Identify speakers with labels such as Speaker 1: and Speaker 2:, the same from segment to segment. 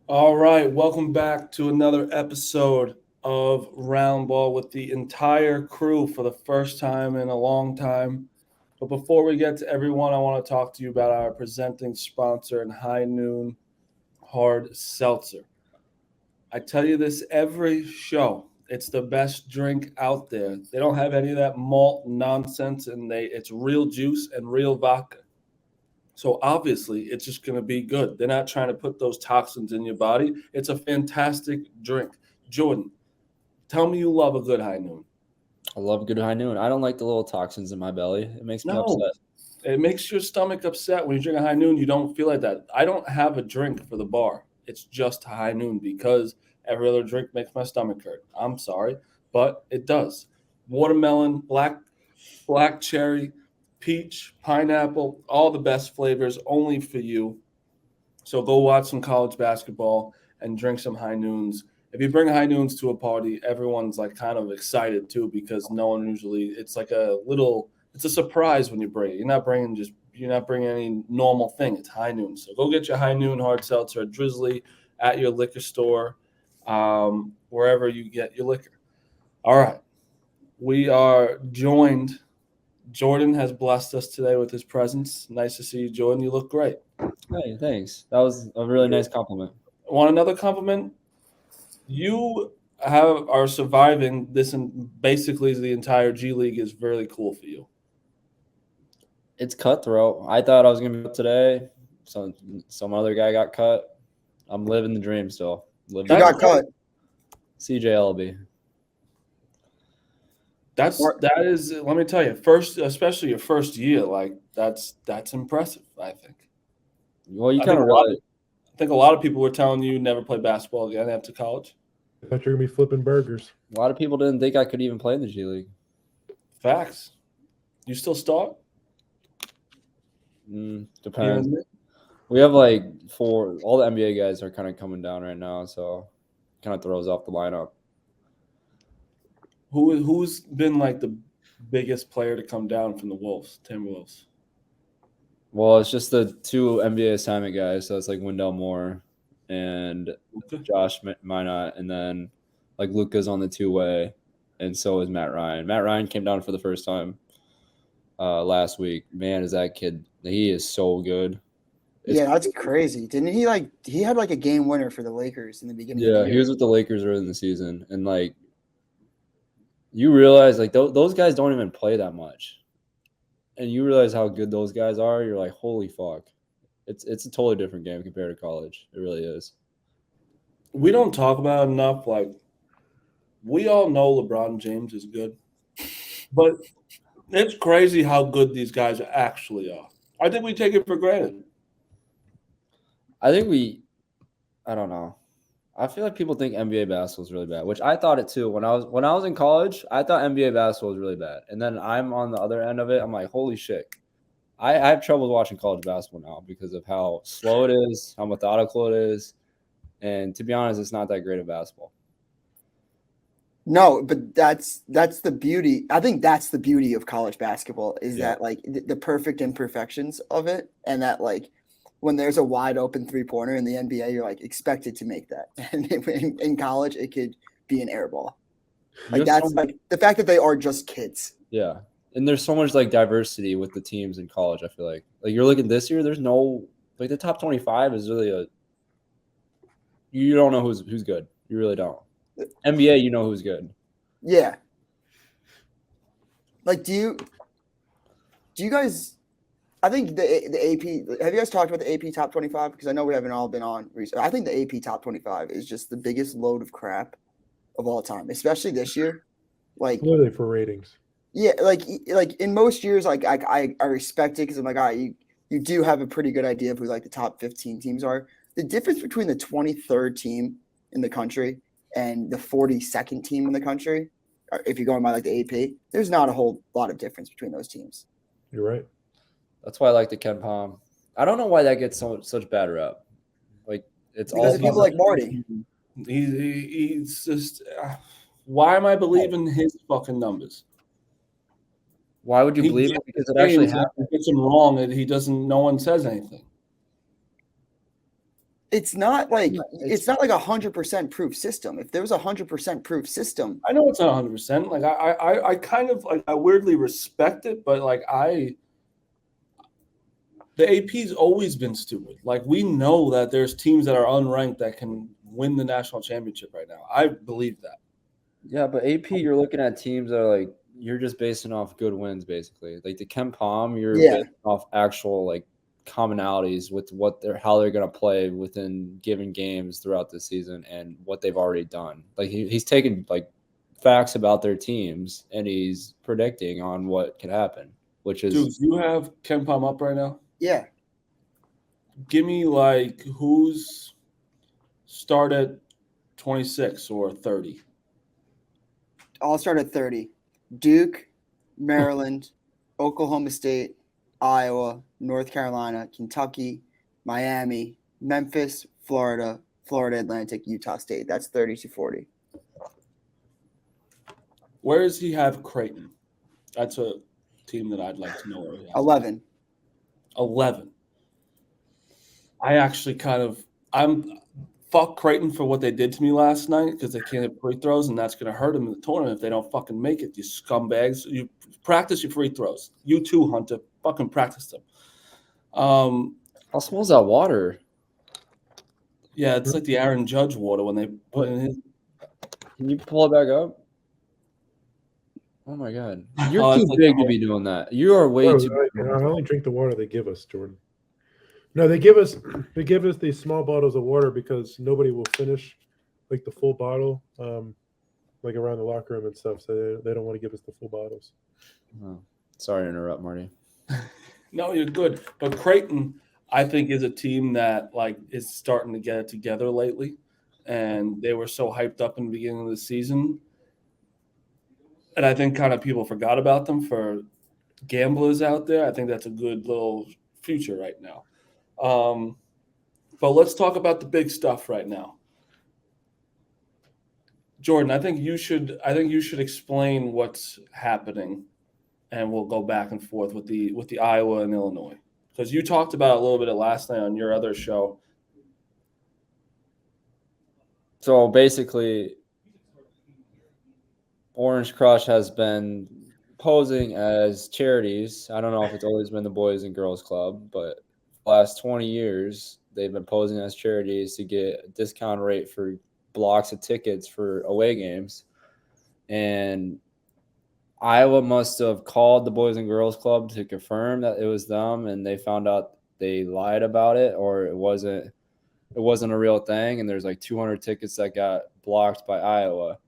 Speaker 1: All right, welcome back to another episode of Roundball with the entire crew for the first time in a long time. But before we get to everyone, I want to talk to you about our presenting sponsor and High Noon Hard Seltzer. I tell you this every show. It's the best drink out there. They don't have any of that malt nonsense, and it's real juice and real vodka. So obviously, it's just going to be good. They're not trying to put those toxins in your body. It's a fantastic drink. Jordan, tell me you love a good high noon.
Speaker 2: I love good high noon. I don't like the little toxins in my belly. It makes me
Speaker 1: No,
Speaker 2: upset.
Speaker 1: it makes your stomach upset when you drink a high noon. You don't feel like that. I don't have a drink for the bar. It's just high noon because every other drink makes my stomach hurt. I'm sorry, but it does. Watermelon, black cherry, peach, pineapple, all the best flavors only for you. So go watch some college basketball and drink some high noons. If you bring high noons to a party, everyone's like kind of excited too because no one usually. It's like it's a surprise when you bring it. You're not bringing any normal thing. It's high noon. So go get your high noon hard seltzer at Drizzly at your liquor store, wherever you get your liquor. All right, we are joined. Jordan has blessed us today with his presence. Nice to see you, Jordan. You look great.
Speaker 2: Hey, thanks. That was a really nice compliment.
Speaker 1: Want another compliment? You are surviving this, and basically the entire G League is really cool for you.
Speaker 2: It's cutthroat. I thought I was gonna be up today. Some other guy got cut. I'm living the dream still.
Speaker 3: Who
Speaker 2: Living
Speaker 3: got cut?
Speaker 2: CJLB.
Speaker 1: That is. Let me tell you, first, especially your first year, like that's impressive. I think.
Speaker 2: Well, you
Speaker 1: I
Speaker 2: kind
Speaker 1: think
Speaker 2: of
Speaker 1: a lot.
Speaker 2: realize.
Speaker 1: I think a lot of people were telling you never play basketball again after college.
Speaker 4: I thought you were going to be flipping burgers.
Speaker 2: A lot of people didn't think I could even play in the G League.
Speaker 1: Facts. You still start?
Speaker 2: Depends.
Speaker 1: Even-
Speaker 2: We have like all the NBA guys are kind of coming down right now, so kind of throws off the lineup.
Speaker 1: Who's been like the biggest player to come down from the Timberwolves?
Speaker 2: Well, it's just the two NBA assignment guys, so it's like Wendell Moore and
Speaker 1: Luka?
Speaker 2: Josh Minot, and then like Luca's on the two-way, and so is Matt Ryan. Matt Ryan came down for the first time last week. Man, is that kid? He is so good.
Speaker 3: Yeah, that's crazy. Didn't he had like a game winner for the Lakers in the beginning of
Speaker 2: Yeah,
Speaker 3: the
Speaker 2: he
Speaker 3: year?
Speaker 2: was with the Lakers early in the season, and like you realize like those guys don't even play that much, and you realize how good those guys are. You're like, holy fuck, it's a totally different game compared to college. It really is.
Speaker 1: We don't talk about it enough. Like we all know LeBron James is good, but it's crazy how good these guys actually are. I think we take it for granted.
Speaker 2: I think I don't know. I feel like people think NBA basketball is really bad, which I thought it too. When I was in college, I thought NBA basketball was really bad, and then I'm on the other end of it. I'm like, holy shit! I have trouble watching college basketball now because of how slow it is, how methodical it is, and to be honest, it's not that great of basketball.
Speaker 3: No, but that's the beauty. I think that's the beauty of college basketball is
Speaker 1: Yeah.
Speaker 3: that like the perfect imperfections of it, and that like when there's a wide open 3-pointer in the NBA, you're like expected to make that, and in college it could be an air ball. Like that's like the fact that they are just kids.
Speaker 2: Yeah, and there's so much like diversity with the teams in college. I feel like you're looking this year. There's no like the top 25 is really you don't know who's good. You really don't. NBA, you know who's good.
Speaker 3: Yeah. Like, do you guys? I think the AP. Have you guys talked about the AP top 25? Because I know we haven't all been on recently. I think the AP top 25 is just the biggest load of crap of all time, especially this year. Like,
Speaker 4: What are they for ratings?
Speaker 3: yeah, like in most years, like I respect it because I'm like, all right, you do have a pretty good idea of who like the top 15 teams are. The difference between the 23rd team in the country and the 42nd team in the country, if you're going by like the AP, there's not a whole lot of difference between those teams.
Speaker 4: You're right.
Speaker 2: That's why I like the Ken Palm. I don't know why that gets such bad rep. Like it's
Speaker 3: Because
Speaker 2: all
Speaker 3: of people like Marty.
Speaker 1: He's just. Why am I believing his fucking numbers?
Speaker 2: Why would you
Speaker 1: He
Speaker 2: believe
Speaker 1: gets
Speaker 2: it? Because it actually
Speaker 1: games,
Speaker 2: happened.
Speaker 1: he gets them wrong, and he doesn't. No one says anything.
Speaker 3: It's not like 100% proof system. If there was 100% proof system,
Speaker 1: I know it's not 100%. Like I kind of like I weirdly respect it, but like the AP's always been stupid. Like we know that there's teams that are unranked that can win the national championship right now. I believe that.
Speaker 2: Yeah, but AP, you're looking at teams that are like you're just basing off good wins, basically. Like the Ken Palm, you're basing off actual like commonalities with how they're gonna play within given games throughout the season and what they've already done. Like he's taking like facts about their teams and he's predicting on what could happen, which is.
Speaker 1: Dude, you have Ken Palm up right now?
Speaker 3: Yeah.
Speaker 1: Give me like who's started 26 or 30.
Speaker 3: I'll start at 30. Duke, Maryland, Oklahoma State, Iowa, North Carolina, Kentucky, Miami, Memphis, Florida, Florida Atlantic, Utah State. That's 30 to 40.
Speaker 1: Where does he have Creighton? That's a team that I'd like to know where he has.
Speaker 3: 11.
Speaker 1: 11. I actually I'm fuck Creighton for what they did to me last night because they can't hit free throws, and that's going to hurt them in the tournament if they don't fucking make it, you scumbags. You practice your free throws. You too, Hunter. Fucking practice them.
Speaker 2: How small is that water?
Speaker 1: Yeah, it's like the Aaron Judge water when they put in his.
Speaker 2: Can you pull it back up? Oh my God. You're too big to be doing that. You are way too big.
Speaker 4: I only drink the water they give us, Jordan. No, they give us these small bottles of water because nobody will finish like the full bottle, like around the locker room and stuff. So they don't want to give us the full bottles.
Speaker 2: Oh, sorry to interrupt, Marty.
Speaker 1: No, you're good. But Creighton, I think, is a team that like is starting to get it together lately. And they were so hyped up in the beginning of the season. And I think kind of people forgot about them for gamblers out there. I think that's a good little future right now. But let's talk about the big stuff right now. Jordan, I think you should explain what's happening, and we'll go back and forth with the Iowa and Illinois, because you talked about it a little bit last night on your other show.
Speaker 2: So basically, Orange Crush has been posing as charities. I don't know if it's always been the Boys and Girls Club, but the last 20 years, they've been posing as charities to get a discount rate for blocks of tickets for away games. And Iowa must have called the Boys and Girls Club to confirm that it was them, and they found out they lied about it, or it wasn't a real thing. And there's like 200 tickets that got blocked by Iowa.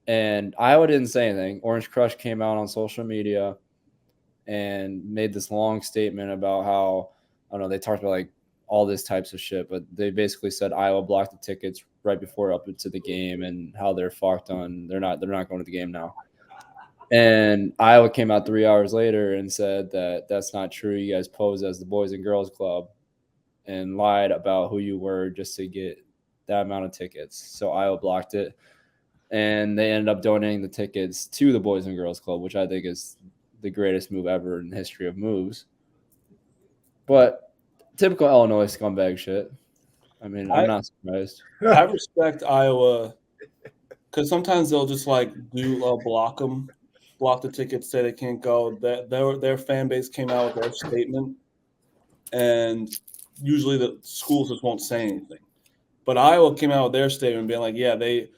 Speaker 2: And Iowa didn't say anything. Orange Crush came out on social media and made this long statement about how, I don't know, they talked about like all this types of shit, but they basically said Iowa blocked the tickets right before up into the game and how they're fucked on. They're not going to the game now. And Iowa came out 3 hours later and said that that's not true. You guys posed as the Boys and Girls Club and lied about who you were just to get that amount of tickets. So Iowa blocked it. And they ended up donating the tickets to the Boys and Girls Club, which I think is the greatest move ever in the history of moves. But typical Illinois scumbag shit. I mean, I'm not surprised.
Speaker 1: I respect Iowa because sometimes they'll just like block the tickets, say they can't go. Their fan base came out with their statement, and usually the schools just won't say anything. But Iowa came out with their statement being like, yeah, they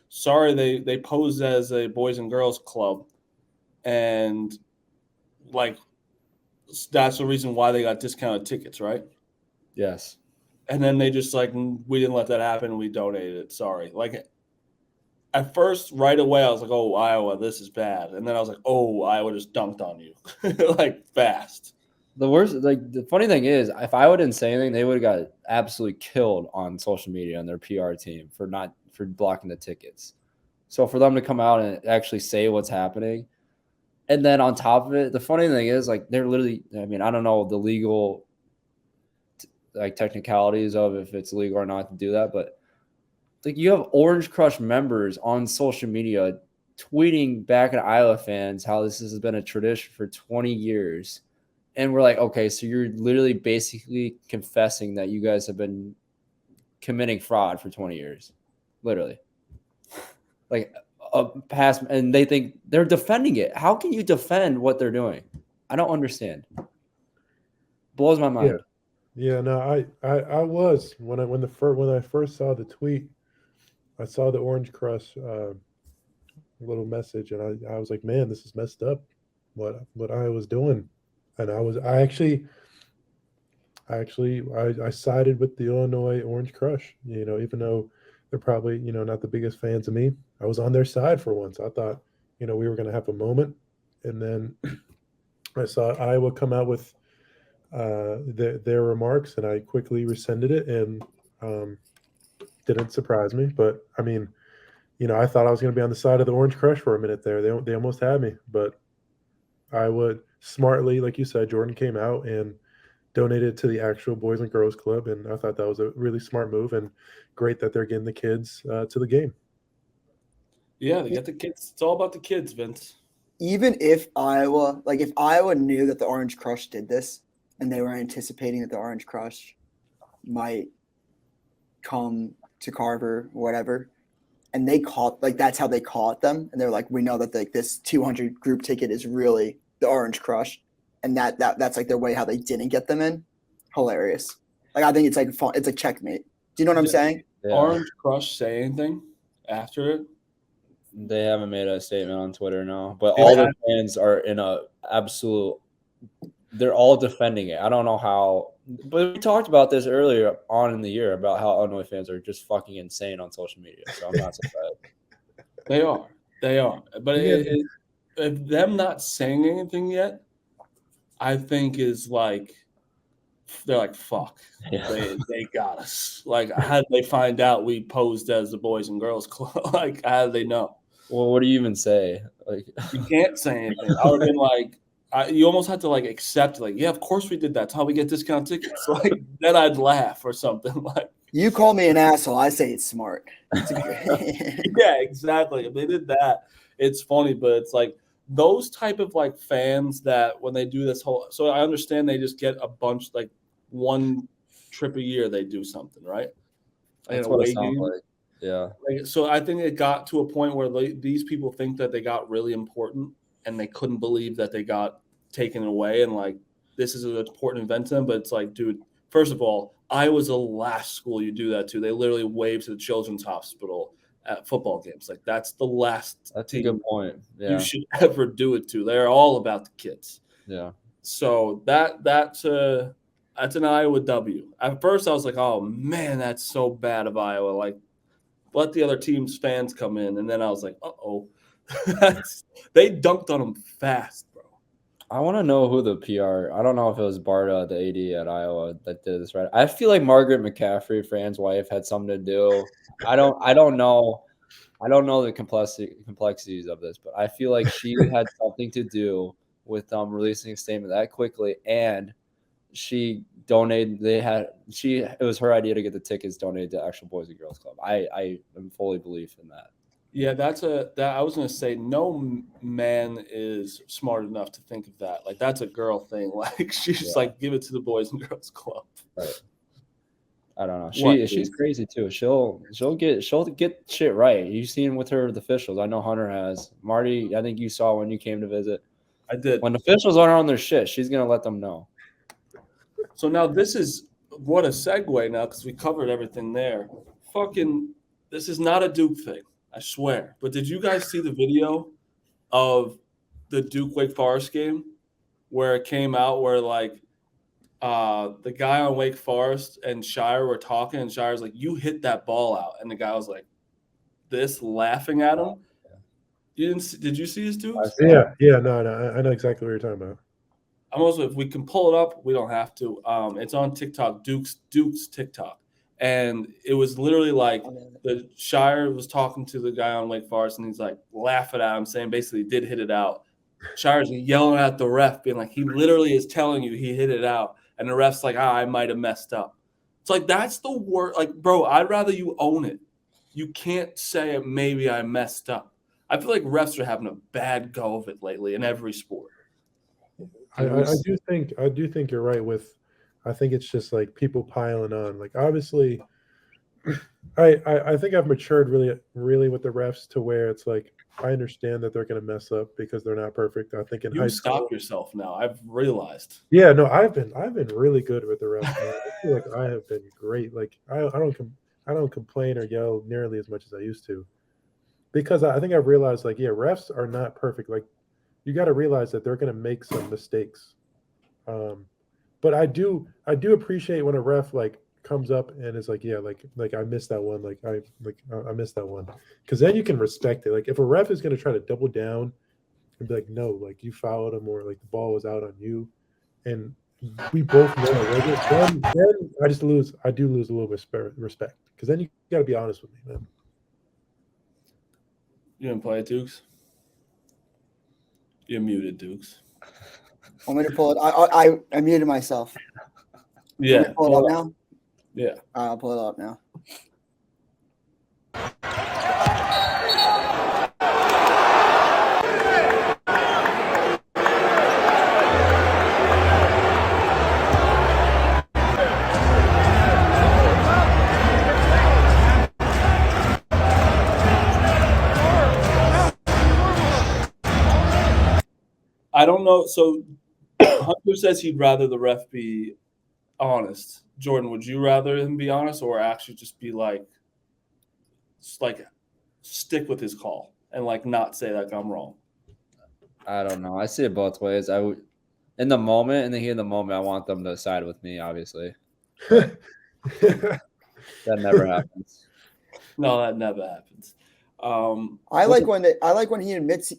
Speaker 1: posed as a Boys and Girls Club, and like that's the reason why they got discounted tickets, right?
Speaker 2: Yes.
Speaker 1: And then they just like, we didn't let that happen. We donated it. Sorry. Like at first, right away, I was like, oh, Iowa, this is bad. And then I was like, oh, Iowa just dunked on you like fast.
Speaker 2: The worst, like the funny thing is, if Iowa didn't say anything, they would have got absolutely killed on social media and their PR team for blocking the tickets. So for them to come out and actually say what's happening, and then on top of it, the funny thing is, like they're literally, I mean, I don't know the legal like technicalities of if it's legal or not to do that, but like you have Orange Crush members on social media tweeting back at Iowa fans how this has been a tradition for 20 years. And we're like, okay, so you're literally basically confessing that you guys have been committing fraud for 20 years, literally. Like a pass, and they think they're defending it. How can you defend what they're doing? I don't understand. Blows my mind.
Speaker 4: Yeah, no, I was when I first saw the tweet, I saw the Orange Crush little message, and I was like, man, this is messed up. What I was doing, and I sided with the Illinois Orange Crush. Even though they're probably not the biggest fans of me, I was on their side for once. I thought we were going to have a moment, and then I saw Iowa come out with their remarks, and I quickly rescinded it, and didn't surprise me. But I mean, I thought I was going to be on the side of the Orange Crush for a minute there. They almost had me, but Iowa smartly, like you said, Jordan came out and donated to the actual Boys and Girls Club, and I thought that was a really smart move, and great that they're getting the kids to the game.
Speaker 1: Yeah, they get the kids. It's all about the kids, Vince.
Speaker 3: Even if Iowa knew that the Orange Crush did this, and they were anticipating that the Orange Crush might come to Carver, whatever, and they caught, that's how they caught them, and they're like, we know that this 200 group ticket is really the Orange Crush, and that's their way how they didn't get them in. Hilarious. I think it's fun. It's a checkmate. Do you know what I'm saying?
Speaker 2: Yeah.
Speaker 1: Orange Crush say anything after it?
Speaker 2: They haven't made a statement on Twitter, no. But all the fans are in a absolute – they're all defending it. I don't know how – but we talked about this earlier on in the year about how Illinois fans are just fucking insane on social media. So I'm not surprised.
Speaker 1: They are. But if them not saying anything yet, I think is they're like, fuck.
Speaker 2: Yeah.
Speaker 1: They got us. How did they find out we posed as the Boys and Girls Club? How did they know?
Speaker 2: Well, what do you even say?
Speaker 1: You can't say anything. I would have been you almost had to accept, yeah, of course we did that. That's how we get discount tickets. Then I'd laugh or something.
Speaker 3: You call me an asshole, I say it's smart.
Speaker 1: Yeah, exactly. If they did that, it's funny, but it's those type of fans that when they do this whole, so I understand they just get a bunch, one trip a year they do something, right?
Speaker 2: That's what it sounds like. Yeah.
Speaker 1: So I think it got to a point where these people think that they got really important and they couldn't believe that they got taken away, and this is an important event to them. But it's dude, first of all, Iowa's the last school you do that to. They literally wave to the Children's Hospital at football games. That's the last
Speaker 2: That's
Speaker 1: team
Speaker 2: a good point. Yeah.
Speaker 1: you should ever do it to. They're all about the kids.
Speaker 2: Yeah.
Speaker 1: So that's an Iowa W. At first, I was like, oh man, that's so bad of Iowa. Let the other team's fans come in, and then I was like, uh-oh. They dunked on them fast, bro.
Speaker 2: I want to know who the PR. I don't know if it was Barta, the AD at Iowa, that did this, right? I feel like Margaret McCaffrey, Fran's wife, had something to do. I don't know. I don't know the complexities of this, but I feel like she had something to do with releasing a statement that quickly, and she donated. It was her idea to get the tickets donated to actual Boys and Girls Club. I am fully belief in that.
Speaker 1: Yeah, I was gonna say no man is smart enough to think of that. That's a girl thing. She's just give it to the Boys and Girls Club.
Speaker 2: Right. I don't know. She's crazy too. She'll get shit right. You've seen with her with the officials. I know Hunter has. Marty, I think you saw when you came to visit.
Speaker 1: I did.
Speaker 2: When officials aren't on their shit, she's gonna let them know.
Speaker 1: So now this is what a segue now, because we covered everything there. This is not a Duke thing, I swear. But did you guys see the video of the Duke Wake Forest game where it came out where the guy on Wake Forest and Shire were talking, and Shire's like, you hit that ball out. And the guy was like, laughing at him. Did you see his Dukes?
Speaker 4: Yeah. No. I know exactly what you're talking about.
Speaker 1: If we can pull it up, we don't have to. It's on TikTok, Duke's TikTok. And it was literally the Shire was talking to the guy on Wake Forest, and he's laughing at him, saying basically he did hit it out. Shire's yelling at the ref, being he literally is telling you he hit it out. And the ref's I might have messed up. It's that's the word. Bro, I'd rather you own it. You can't say maybe I messed up. I feel like refs are having a bad go of it lately in every sport.
Speaker 4: I do think you're right with. I think it's just people piling on. Obviously, I think I've matured really with the refs to where it's like I understand that they're going to mess up because they're not perfect. I think in high
Speaker 1: You
Speaker 4: school,
Speaker 1: stop yourself now. I've realized.
Speaker 4: yeah, no, I've been really good with the refs. Man. I feel like I have been great. Like I don't complain or yell nearly as much as I used to because I think I've realized like yeah, refs are not perfect. Like you got to realize that they're going to make some mistakes. But I do appreciate when a ref like comes up and is like, yeah, like I missed that one, I missed that one, because then you can respect it. Like if a ref is going to try to double down and be like, no, like you fouled him or like the ball was out on you, and we both know it, then I do lose a little bit of respect because then you got to be honest with me, man.
Speaker 1: You didn't play it, Dukes? You're muted, Dukes.
Speaker 3: Want me to pull it? I muted myself.
Speaker 1: Yeah.
Speaker 3: Pull it up now?
Speaker 1: Yeah.
Speaker 3: I'll pull it up now.
Speaker 1: I don't know. So Hunter says he'd rather the ref be honest. Jordan, would you rather him be honest or actually just be like stick with his call and like not say like I'm wrong?
Speaker 2: I don't know. I see it both ways. I would, in the moment, and then here in the moment, I want them to side with me. Obviously, that never happens.
Speaker 1: No, that never happens.
Speaker 3: I like when he admits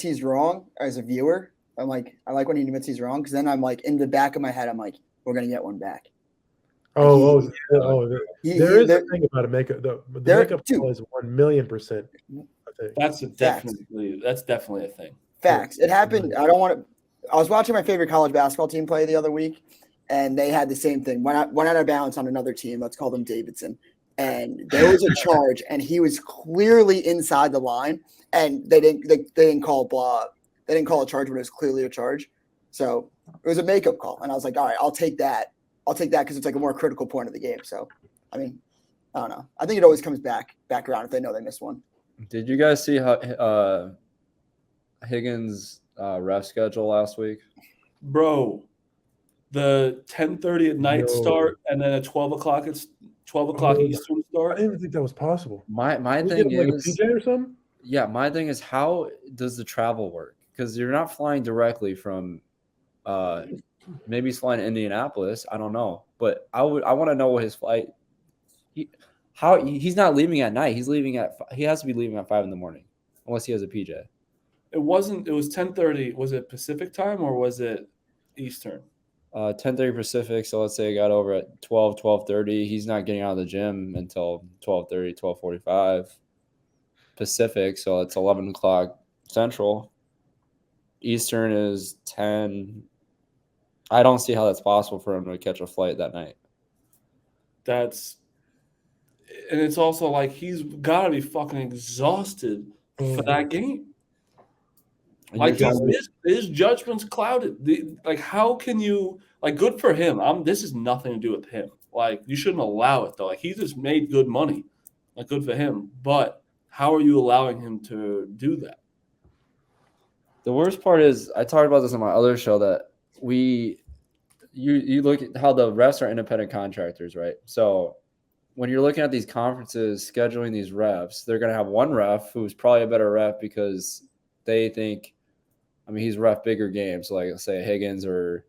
Speaker 3: he's wrong as a viewer. I like when he admits he's wrong because then I'm like in the back of my head, I'm like, we're gonna get one back.
Speaker 4: There is a thing about a makeup. The makeup call is 1,000,000%.
Speaker 1: That's definitely a thing.
Speaker 3: Facts. It happened. I was watching my favorite college basketball team play the other week, and they had the same thing. Went out of bounds on another team. Let's call them Davidson. And there was a charge, and he was clearly inside the line, and they didn't call a charge when it was clearly a charge. So it was a makeup call, and I was like, all right, I'll take that because it's like a more critical point of the game. So, I mean, I don't know. I think it always comes back around if they know they missed one.
Speaker 2: Did you guys see how Higgins' ref schedule last week?
Speaker 1: Bro, the 10:30 at night start and then at 12 o'clock Eastern start.
Speaker 4: I didn't even think that was possible.
Speaker 2: My thing is
Speaker 4: like a PJ or something?
Speaker 2: Yeah, my thing is how does the travel work? Because you're not flying directly from maybe he's flying to Indianapolis. I don't know. But I want to know what his flight he's not leaving at night. He has to be leaving at 5 a.m. unless he has a PJ.
Speaker 1: It was 10:30. Was it Pacific time or was it Eastern?
Speaker 2: 10:30 Pacific. So let's say I got over at 12:30. He's not getting out of the gym until 12:30, 12:45 Pacific. So it's 11 o'clock Central. Eastern is 10. I don't see how that's possible for him to catch a flight that night.
Speaker 1: And it's also like he's got to be fucking exhausted for that game. Like his judgment's clouded. How can you good for him? This is nothing to do with him. Like you shouldn't allow it though. Like he just made good money. Like good for him. But how are you allowing him to do that?
Speaker 2: The worst part is I talked about this on my other show that you look at how the refs are independent contractors, right? So when you're looking at these conferences scheduling these refs, they're going to have one ref who's probably a better ref because they think, he's ref bigger games. So like let's say Higgins or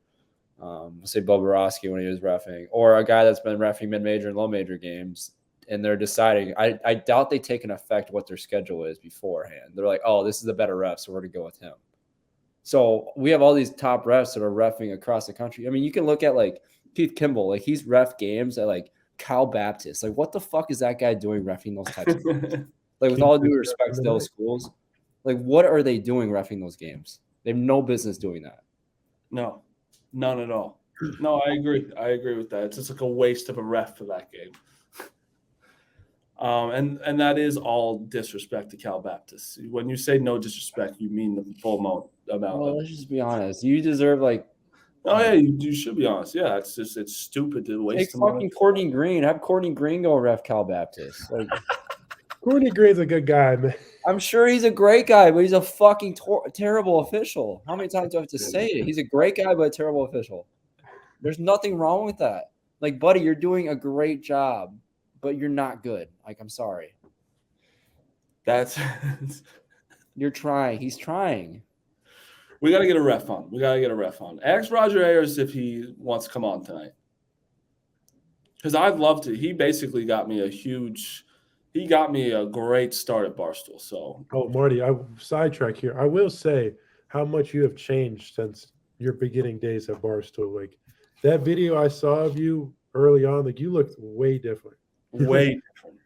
Speaker 2: let's say Boborowski when he was reffing, or a guy that's been reffing mid-major and low-major games, and they're deciding. I doubt they take an effect what their schedule is beforehand. They're like, oh, this is a better ref, so we're going to go with him. So we have all these top refs that are reffing across the country. You can look at like Keith Kimball, like he's ref games at like Cal Baptist. Like what the fuck is that guy doing reffing those types of games? Like with all due respect to those schools, like what are they doing reffing those games? They have no business doing that.
Speaker 1: No, none at all. No, I agree. I agree with that. It's just like a waste of a ref for that game. And that is all disrespect to Cal Baptist. When you say no disrespect, you mean the full amount.
Speaker 2: Well, let's just be honest. You deserve like
Speaker 1: Oh yeah, you should be honest. Yeah, it's stupid to
Speaker 2: Take
Speaker 1: waste the money.
Speaker 2: fucking Courtney Green. Have Courtney Green go ref Cal Baptist. Like,
Speaker 4: Courtney Green's a good guy, man.
Speaker 2: I'm sure he's a great guy, but he's a fucking terrible official. How many times do I have to say it? He's a great guy, but a terrible official. There's nothing wrong with that. Like, buddy, you're doing a great job, but you're not good. Like, I'm sorry.
Speaker 1: That's
Speaker 2: You're trying. He's trying.
Speaker 1: we got to get a ref on. Ask Roger Ayers if he wants to come on tonight. Because I'd love to. He basically got me a great start at Barstool. So,
Speaker 4: Oh, Marty, I sidetrack here. I will say how much you have changed since your beginning days at Barstool. Like that video I saw of you early on, like you looked way different.
Speaker 1: way different.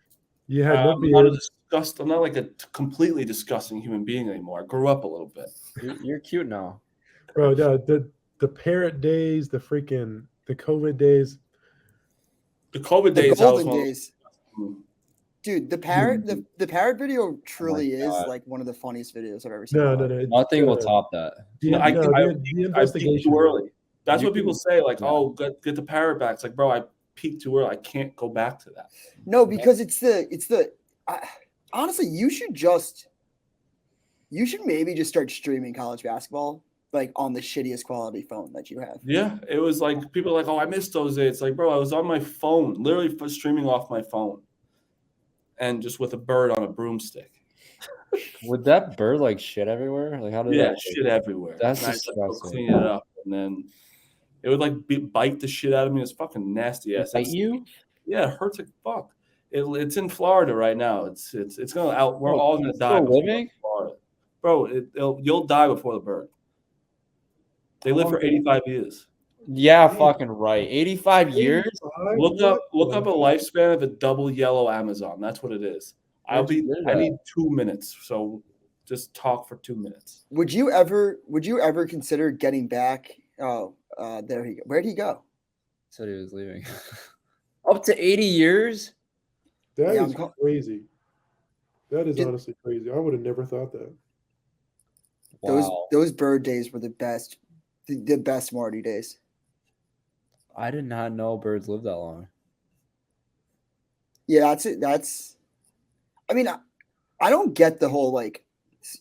Speaker 4: You had no
Speaker 1: I'm not,
Speaker 4: beard.
Speaker 1: I'm not like a completely disgusting human being anymore. I grew up a little bit.
Speaker 2: You're cute now.
Speaker 4: Bro, the parrot days, the COVID days.
Speaker 1: The COVID
Speaker 3: The
Speaker 1: days, I was
Speaker 3: golden days. Dude, the parrot video truly is
Speaker 2: God.
Speaker 3: like one of the funniest videos I've ever seen.
Speaker 4: No.
Speaker 2: Nothing will top that.
Speaker 1: I
Speaker 4: The
Speaker 1: peaked
Speaker 4: investigation.
Speaker 1: too early. That's
Speaker 2: You
Speaker 1: what people
Speaker 2: can-
Speaker 1: say. Like,
Speaker 2: yeah.
Speaker 1: oh, get the parrot back. It's like, bro, I peaked too early. I can't go back to that.
Speaker 3: No, because honestly, you should maybe just start streaming college basketball like on the shittiest quality phone that you have.
Speaker 1: Yeah, it was like people are like, oh, I missed those days. It's like, bro, I was on my phone, literally streaming off my phone, and just with a bird on a broomstick.
Speaker 2: Would that bird like shit everywhere? Like, how did
Speaker 1: Yeah,
Speaker 2: that?
Speaker 1: shit everywhere.
Speaker 2: That's
Speaker 1: and I just go
Speaker 2: disgusting.
Speaker 1: clean it up, and then it would like bite the shit out of me. It's fucking nasty ass.
Speaker 2: Bite you?
Speaker 1: Yeah, it hurts like fuck. It's in Florida right now. It's gonna out. We're
Speaker 2: Oh,
Speaker 1: all gonna
Speaker 2: it's
Speaker 1: die.
Speaker 2: still
Speaker 1: before
Speaker 2: living?
Speaker 1: Florida. Bro, you'll die before the bird. They live for 85 years.
Speaker 2: Yeah, fucking right. 85 years?
Speaker 1: Look up a lifespan of a double yellow Amazon. That's what it is. I need 2 minutes. So just talk for 2 minutes.
Speaker 3: Would you ever consider getting back? Oh, there he go. Where'd he go?
Speaker 2: Said he was leaving. Up to 80 years?
Speaker 4: That
Speaker 3: Yeah,
Speaker 4: is crazy. That is
Speaker 3: It-
Speaker 4: honestly crazy. I would have never thought that.
Speaker 2: Wow.
Speaker 3: Those bird days were the best. The best Marty days.
Speaker 2: I did not know birds live that long.
Speaker 3: Yeah, that's it. I mean, I don't get the whole like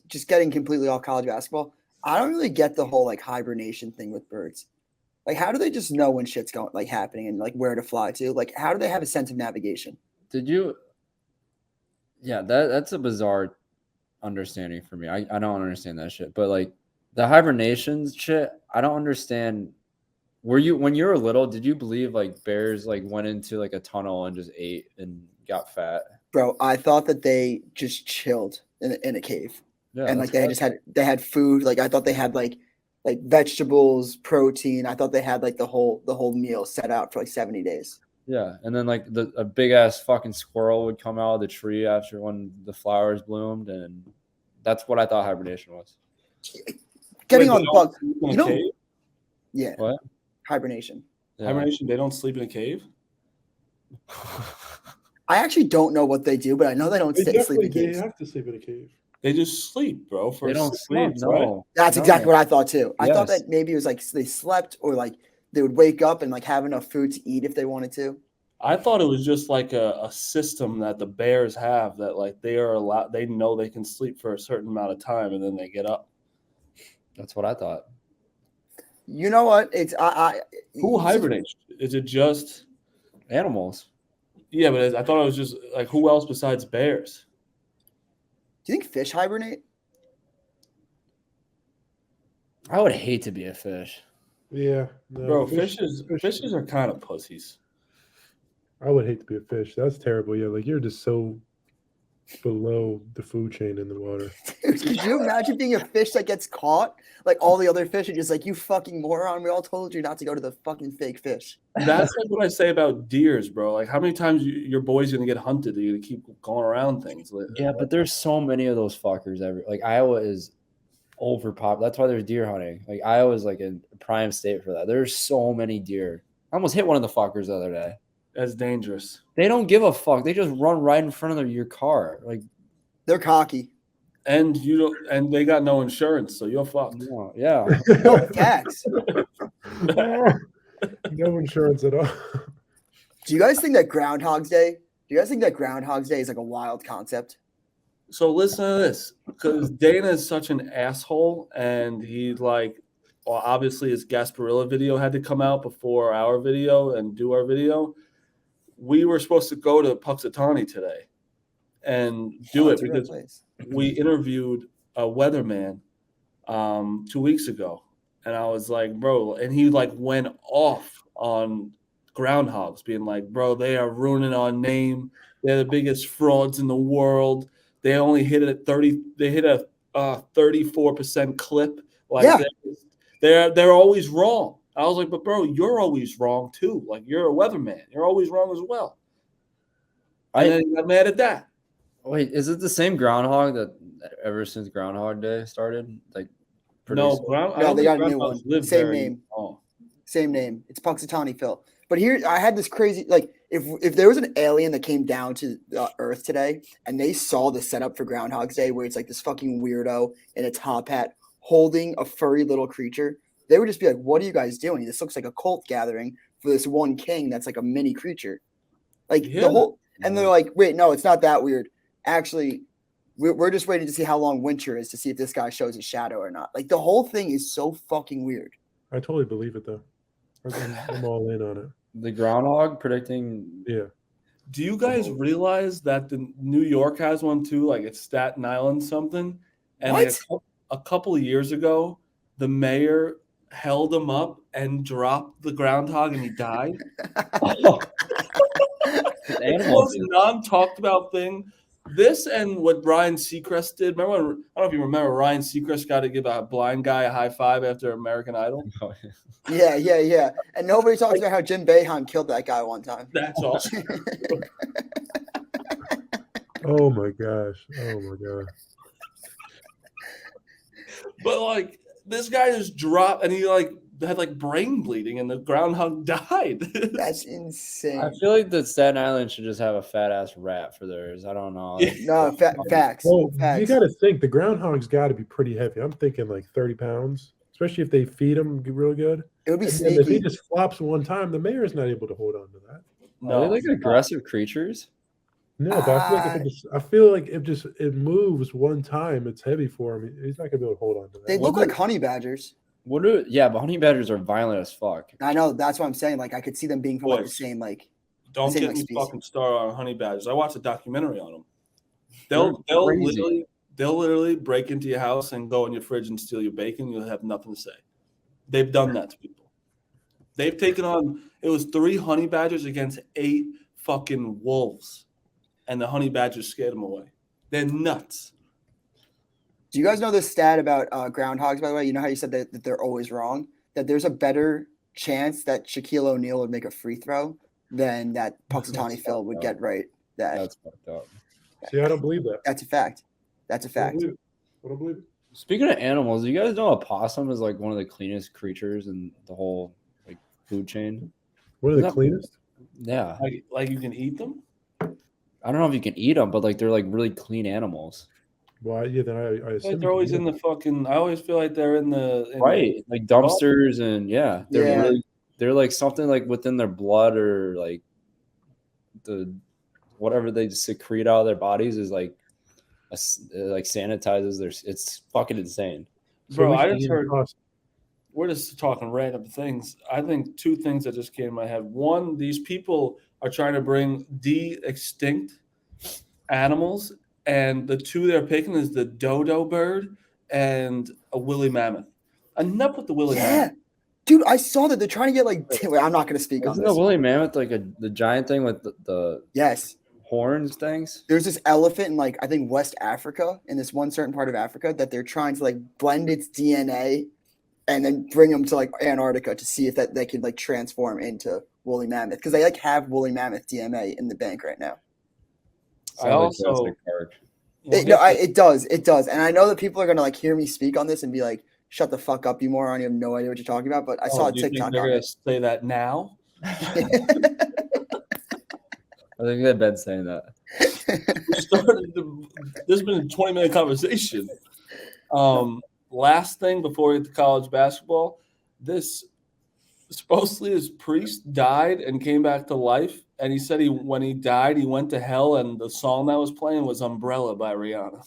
Speaker 3: just getting completely off college basketball. I don't really get the whole like hibernation thing with birds. Like, how do they just know when shit's going like happening and like where to fly to? Like, how do they have a sense of navigation?
Speaker 2: Did you? Yeah, that's a bizarre understanding for me. I don't understand that shit. But like the hibernation shit, I don't understand. Were you when you were little? Did you believe like bears like went into like a tunnel and just ate and got fat?
Speaker 3: Bro, I thought that they just chilled in a cave.
Speaker 2: Yeah,
Speaker 3: And like
Speaker 2: that's
Speaker 3: they had food. Like I thought they had like vegetables, protein. I thought they had like the whole meal set out for like 70 days.
Speaker 2: yeah. And then like a big ass fucking squirrel would come out of the tree after when the flowers bloomed, and that's what I thought hibernation was.
Speaker 3: Getting
Speaker 1: Wait,
Speaker 3: on
Speaker 1: they don't
Speaker 3: bug.
Speaker 1: sleep in a
Speaker 3: You know,
Speaker 1: cave?
Speaker 3: yeah,
Speaker 2: What?
Speaker 3: hibernation.
Speaker 2: Yeah.
Speaker 1: Hibernation, they don't sleep in a cave?
Speaker 3: I actually don't know what they do, but I know they don't
Speaker 4: They
Speaker 3: sleep in
Speaker 4: definitely
Speaker 3: caves.
Speaker 4: have to sleep in a cave.
Speaker 1: They just sleep, bro. For
Speaker 2: They don't
Speaker 1: 6
Speaker 2: sleep.
Speaker 1: months,
Speaker 2: No.
Speaker 1: right?
Speaker 3: That's
Speaker 2: No.
Speaker 3: exactly what I thought too. I thought
Speaker 2: Yes.
Speaker 3: that maybe it was like they slept or like they would wake up and like have enough food to eat if they wanted to.
Speaker 1: I thought it was just like a system that the bears have that like they are allowed. They know they can sleep for a certain amount of time and then they get up.
Speaker 2: That's what I thought.
Speaker 3: You know what? It's
Speaker 1: Who hibernates? Is it just?
Speaker 2: Animals.
Speaker 1: Yeah, but I thought it was just like who else besides bears?
Speaker 3: Do you think fish hibernate?
Speaker 2: I would hate to be a fish.
Speaker 4: Yeah, no,
Speaker 1: Bro, fishes are kind of pussies.
Speaker 4: I would hate to be a fish. That's terrible. Yeah, like you're just so below the food chain in the water.
Speaker 3: Dude, could you imagine being a fish that gets caught? Like all the other fish are just like, you fucking moron. We all told you not to go to the fucking fake fish.
Speaker 1: That's like what I say about deers, bro. Like how many times your boy's gonna get hunted? Are you gonna keep going around things?
Speaker 2: Yeah, but there's so many of those fuckers. Like Iowa is overpopulated. That's why there's deer hunting. Like Iowa's like a prime state for that. There's so many deer. I almost hit one of the fuckers the other day.
Speaker 1: That's dangerous.
Speaker 2: They don't give a fuck. They just run right in front of your car. Like,
Speaker 3: They're cocky.
Speaker 1: And they got no insurance, so you're fucked.
Speaker 2: no, yeah.
Speaker 3: No tax.
Speaker 4: No insurance at all.
Speaker 3: Do you guys think that Groundhog's Day? Do you guys think that Groundhog's Day is like a wild concept?
Speaker 1: So listen to this, because Dana is such an asshole, and he well, obviously his Gasparilla video had to come out before our video and do our video. We were supposed to go to Puxatawny today and do it because we interviewed a weatherman 2 weeks ago, and I was like, bro, and he went off on groundhogs, being like, bro, they are ruining our name. They're the biggest frauds in the world. They only hit it at 30. They hit a 34% clip. They're always wrong. I was like, but bro, you're always wrong too. Like, you're a weatherman. You're always wrong as well. And then he got mad at that.
Speaker 2: Wait, is it the same groundhog that ever since Groundhog Day started?
Speaker 3: No, they got a new one. Same name. Same name. It's Puxatawny Phil. But here, I had this crazy, if there was an alien that came down to Earth today and they saw the setup for Groundhog's Day where it's like this fucking weirdo in a top hat holding a furry little creature, they would just be like, what are you guys doing? This looks like a cult gathering for this one king that's like a mini creature. And they're like, wait, no, it's not that weird. Actually, we're just waiting to see how long winter is to see if this guy shows his shadow or not. Like, the whole thing is so fucking weird.
Speaker 4: I totally believe it, though. I'm all in on it.
Speaker 2: The groundhog predicting.
Speaker 4: Yeah.
Speaker 1: Do you guys realize that the New York has one too? Like, it's Staten Island something. And a couple of years ago, the mayor held him up and dropped the groundhog and he died. It was a non-talked about thing. This and what Ryan Seacrest did. Remember I don't know if you remember, Ryan Seacrest got to give a blind guy a high five after American Idol.
Speaker 3: Yeah. And nobody talks about how Jim Bohannon killed that guy one time.
Speaker 1: That's awesome.
Speaker 4: Oh my gosh.
Speaker 1: But this guy just dropped and he had brain bleeding and the groundhog died.
Speaker 3: That's insane.
Speaker 2: I feel like the Staten Island should just have a fat ass rat for theirs. I don't know.
Speaker 3: No, facts.
Speaker 4: Well,
Speaker 3: facts.
Speaker 4: You got to think the groundhog's got to be pretty heavy. I'm thinking 30 pounds, especially if they feed him real good.
Speaker 3: It would be sneaky.
Speaker 4: And if he just flops one time, the mayor's not able to hold on to that.
Speaker 2: No, are they aggressive creatures?
Speaker 4: No, but I feel like if it moves one time, it's heavy for him. He's not gonna be able to hold on to that.
Speaker 3: They look like honey badgers.
Speaker 2: But honey badgers are violent as fuck.
Speaker 3: I know, that's what I'm saying. I could see them being from the same
Speaker 1: Don't get me fucking started on honey badgers. I watched a documentary on them. They'll literally break into your house and go in your fridge and steal your bacon. You'll have nothing to say. They've done that to people. They've taken on. It was 3 honey badgers against 8 fucking wolves. And the honey badgers scared them away. They're nuts.
Speaker 3: Do you guys know this stat about groundhogs, by the way? You know how you said that they're always wrong? That there's a better chance that Shaquille O'Neal would make a free throw than that Puxatawny Phil would get right.
Speaker 2: That's fucked up.
Speaker 4: See, I don't believe that.
Speaker 3: That's a fact.
Speaker 4: I don't believe it.
Speaker 2: Speaking of animals, do you guys know a possum is one of the cleanest creatures in the whole food chain?
Speaker 4: One of the cleanest?
Speaker 2: Yeah.
Speaker 1: Like you can eat them?
Speaker 2: I don't know if you can eat them, but they're really clean animals.
Speaker 4: Why? Yeah, then I assume
Speaker 1: they're always in the fucking. I always feel like they're in the
Speaker 2: dumpsters and they're something within their blood or the whatever they secrete out of their bodies is sanitizes their. It's fucking insane,
Speaker 1: bro. I just heard. We're just talking random things. I think 2 things that just came to my head. One, these people are trying to bring de-extinct animals, and the 2 they're picking is the dodo bird and a woolly mammoth. Enough with the woolly mammoth.
Speaker 3: Dude, I saw that they're trying to get wait, I'm not going to speak on this.
Speaker 2: Isn't the woolly mammoth the giant thing with the
Speaker 3: yes
Speaker 2: horns things?
Speaker 3: There's this elephant in I think West Africa, in this one certain part of Africa, that they're trying to blend its DNA and then bring them to Antarctica to see if they can transform into woolly mammoth, because they have woolly mammoth DNA in the bank right now. It does, and I know that people are gonna think me speak on this and be like, "Shut the fuck up, you moron! You have no idea what you're talking about." But I saw a TikTok.
Speaker 1: They're gonna say that now.
Speaker 2: I think they've been saying that.
Speaker 1: This has been a 20-minute conversation. Last thing before we get to college basketball, this Supposedly his priest died and came back to life, and he said when he died he went to hell, and the song that was playing was "Umbrella" by Rihanna.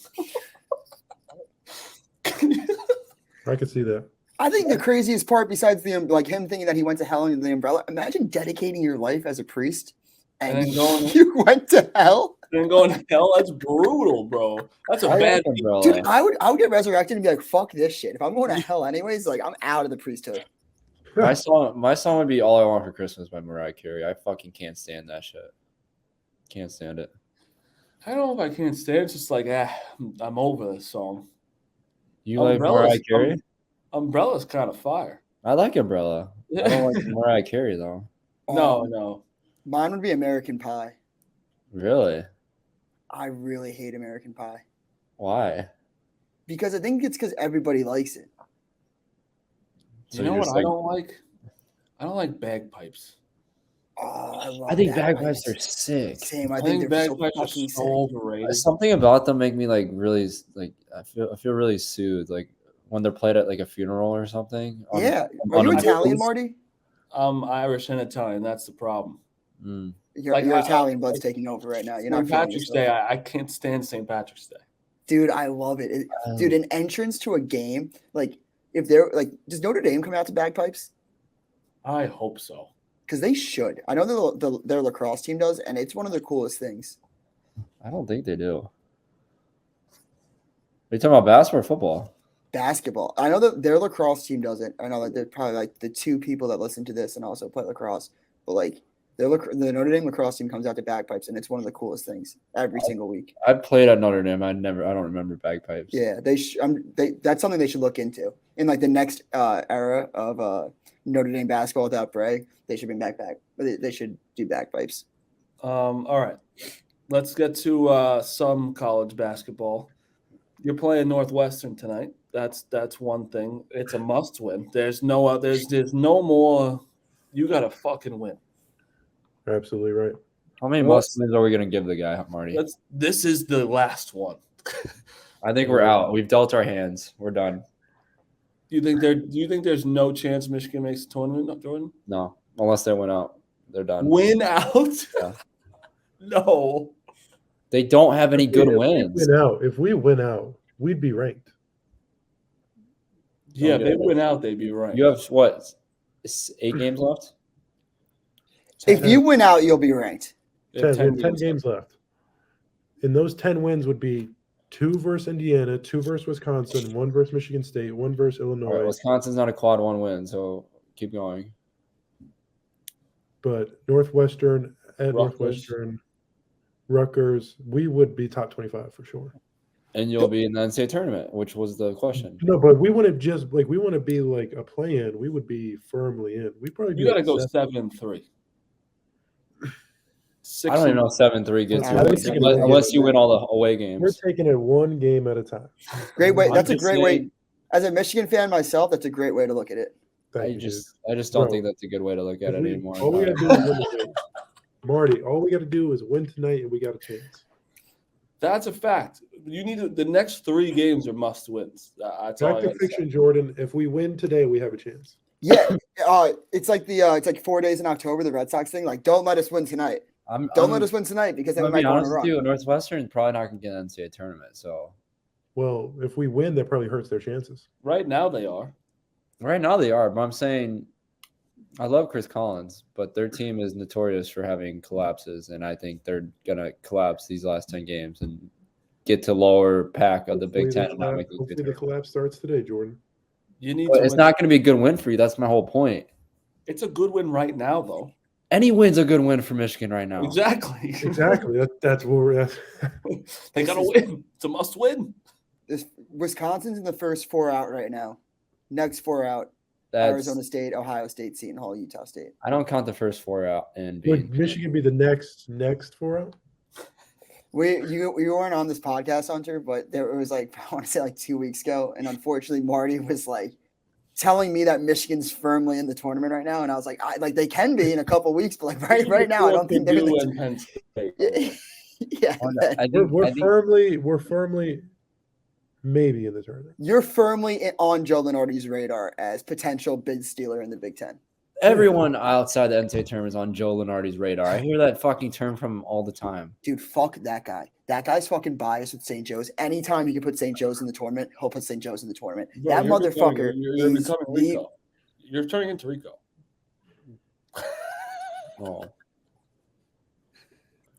Speaker 4: I could see that.
Speaker 3: I think the craziest part, besides the him thinking that he went to hell under the umbrella, imagine dedicating your life as a priest and
Speaker 1: And then going-
Speaker 3: you went to hell.
Speaker 1: And going to hell, that's brutal, bro. That's a bad.
Speaker 2: umbrella.
Speaker 3: Dude, I would get resurrected and be like, fuck this shit. If I'm going to hell anyways, like I'm out of the priesthood.
Speaker 2: My song would be "All I Want for Christmas" by Mariah Carey. I fucking can't stand that shit. Can't stand it.
Speaker 1: I don't know if I can't stand. It's just like I'm over this song.
Speaker 2: You like Mariah Carey?
Speaker 1: Umbrella's kind of fire.
Speaker 2: I like Umbrella. I don't like Mariah Carey though.
Speaker 1: No.
Speaker 3: Mine would be American Pie.
Speaker 2: Really?
Speaker 3: I really hate American Pie
Speaker 2: Why?
Speaker 3: because I think it's because everybody likes it.
Speaker 1: You know what I don't like? I don't like bagpipes.
Speaker 3: Oh,
Speaker 2: I think bagpipes are sick.
Speaker 3: Same. I
Speaker 1: I
Speaker 3: think
Speaker 1: think
Speaker 3: they're so
Speaker 1: bagpipes are
Speaker 3: fucking
Speaker 1: so
Speaker 3: sick.
Speaker 1: overrated.
Speaker 2: Something about them make me like really like I feel really soothed like when they're played at like a funeral or something.
Speaker 3: Yeah. Are you Italian, Marty?
Speaker 1: I'm Irish and Italian. That's the problem.
Speaker 2: Mm.
Speaker 3: Your
Speaker 1: Like,
Speaker 3: Italian blood's taking over right now. You're not
Speaker 1: St.
Speaker 3: feeling
Speaker 1: Patrick's
Speaker 3: yourself.
Speaker 1: Day. I can't stand St. Patrick's Day.
Speaker 3: Dude, I love it. Dude, an entrance to a game, like if they're like, does Notre Dame come out to bagpipes?
Speaker 1: I hope so.
Speaker 3: Because they should. I know their lacrosse team does, and it's one of the coolest things.
Speaker 2: I don't think they do. Are you talking about basketball or football?
Speaker 3: Basketball. I know that their lacrosse team doesn't. I know that they're probably like the two people that listen to this and also play lacrosse. But like the Notre Dame lacrosse team comes out to bagpipes, and it's one of the coolest things every single week.
Speaker 2: I played at Notre Dame. I don't remember bagpipes.
Speaker 3: Yeah, that's something they should look into in like the next era of Notre Dame basketball without Bray. They should bring back. They should do bagpipes.
Speaker 1: All right. Let's get to some college basketball. You're playing Northwestern tonight. That's one thing. It's a must win. There's no more. You gotta fucking win.
Speaker 4: Absolutely right.
Speaker 2: How many
Speaker 1: Well,
Speaker 2: must wins are we gonna give the guy, Marty?
Speaker 1: This is the last one.
Speaker 2: I think we're out. We've dealt our hands. We're done.
Speaker 1: Do you think there's no chance Michigan makes the tournament, Jordan?
Speaker 2: No, unless they win out, they're done.
Speaker 1: Win out?
Speaker 2: Yeah.
Speaker 1: No.
Speaker 2: They don't have any good wins.
Speaker 4: If we win out, we'd be ranked.
Speaker 1: Yeah,
Speaker 2: Okay.
Speaker 1: they win out, they'd be right.
Speaker 2: You have what? 8 games left.
Speaker 3: If you win out, you'll be ranked.
Speaker 1: They have
Speaker 4: 10 games left. And those 10 wins would be 2 versus Indiana, 2 versus Wisconsin, 1 versus Michigan State, 1 versus Illinois.
Speaker 2: All right, Wisconsin's not a quad 1 win, so keep going.
Speaker 4: But Northwestern,
Speaker 1: Rutgers.
Speaker 4: Northwestern, Rutgers, we would be top 25 for sure.
Speaker 2: And you'll be in the NCAA tournament, which was the question.
Speaker 4: No, but we wouldn't just like we want to be like a play-in. We would be firmly in. We probably
Speaker 1: You
Speaker 4: be
Speaker 1: gotta
Speaker 4: like
Speaker 1: go
Speaker 4: 7.
Speaker 1: 7-3.
Speaker 2: I don't even know if 7-3 gets
Speaker 4: I don't
Speaker 2: you
Speaker 4: think
Speaker 2: unless you win all the away
Speaker 4: We're
Speaker 2: games.
Speaker 4: taking it one game at a time.
Speaker 3: Great way.
Speaker 1: I'm
Speaker 3: That's a
Speaker 1: just
Speaker 3: great
Speaker 1: saying-
Speaker 3: way. As a Michigan fan myself, that's a great way to look at it.
Speaker 4: Thank
Speaker 2: I
Speaker 4: you,
Speaker 2: just don't
Speaker 4: Bro,
Speaker 2: think that's a good way to look at
Speaker 4: If
Speaker 2: it
Speaker 4: we-
Speaker 2: anymore.
Speaker 4: all we gotta do is win the game. Marty, all we got to do is win tonight, and we got a chance.
Speaker 1: That's a fact. You need the next 3 games are must wins. That's all I
Speaker 4: Back to
Speaker 1: gotta say.
Speaker 4: fiction, Jordan. If we win today, we have a chance.
Speaker 3: Yeah, it's like it's like 4 days in October, the Red Sox thing. Like, don't let us win tonight. Don't let us win tonight because then
Speaker 2: I'm
Speaker 3: we might
Speaker 2: gonna be
Speaker 3: go on a
Speaker 2: honest with
Speaker 3: run.
Speaker 2: you, Northwestern's probably not going to get an NCAA tournament. So
Speaker 4: Well, if we win, that probably hurts their chances.
Speaker 1: Right now they are.
Speaker 2: right now they are, but I'm saying I love Chris Collins, but their team is notorious for having collapses, and I think they're going to collapse these last 10 games and get to lower pack of the Big
Speaker 4: Hopefully
Speaker 2: Ten and not make those
Speaker 4: Hopefully
Speaker 2: good
Speaker 4: the
Speaker 2: tournaments.
Speaker 4: collapse starts today, Jordan.
Speaker 1: You need
Speaker 2: But
Speaker 1: to
Speaker 2: it's
Speaker 1: win.
Speaker 2: not going to be a good win for you. That's my whole point.
Speaker 1: It's a good win right now, though.
Speaker 2: Any win's a good win for Michigan right now.
Speaker 1: Exactly.
Speaker 4: Exactly. That's what we're at.
Speaker 1: They gotta win. It's a must win.
Speaker 3: Wisconsin's in the first 4 out right now. Next 4 out: Arizona State, Ohio State, Seton Hall, Utah State.
Speaker 2: I don't count the first 4 out and
Speaker 4: Would Michigan be the next 4 out?
Speaker 3: You weren't on this podcast, Hunter, but there was like I want to say like 2 weeks ago, and unfortunately Marty was like telling me that Michigan's firmly in the tournament right now, and I was like, they can be in a couple weeks, but like right now, I don't think they're in
Speaker 1: Purdue
Speaker 3: the
Speaker 1: and Penn State.
Speaker 3: yeah.
Speaker 2: I think,
Speaker 4: We're firmly maybe in the tournament.
Speaker 3: You're firmly on Joe Lenardi's radar as potential bid stealer in the Big Ten.
Speaker 2: Everyone outside the NCAA tournament is on Joe Lunardi's radar. I hear that fucking term from him all the time.
Speaker 3: Dude, fuck that guy. That guy's fucking biased with St. Joe's. Anytime he can put St. Joe's in the tournament, he'll put St. Joe's in the tournament.
Speaker 1: Bro,
Speaker 3: That
Speaker 1: you're
Speaker 3: motherfucker
Speaker 1: you're
Speaker 3: is
Speaker 1: becoming
Speaker 3: the
Speaker 1: Rico. You're turning into Rico.
Speaker 2: Oh,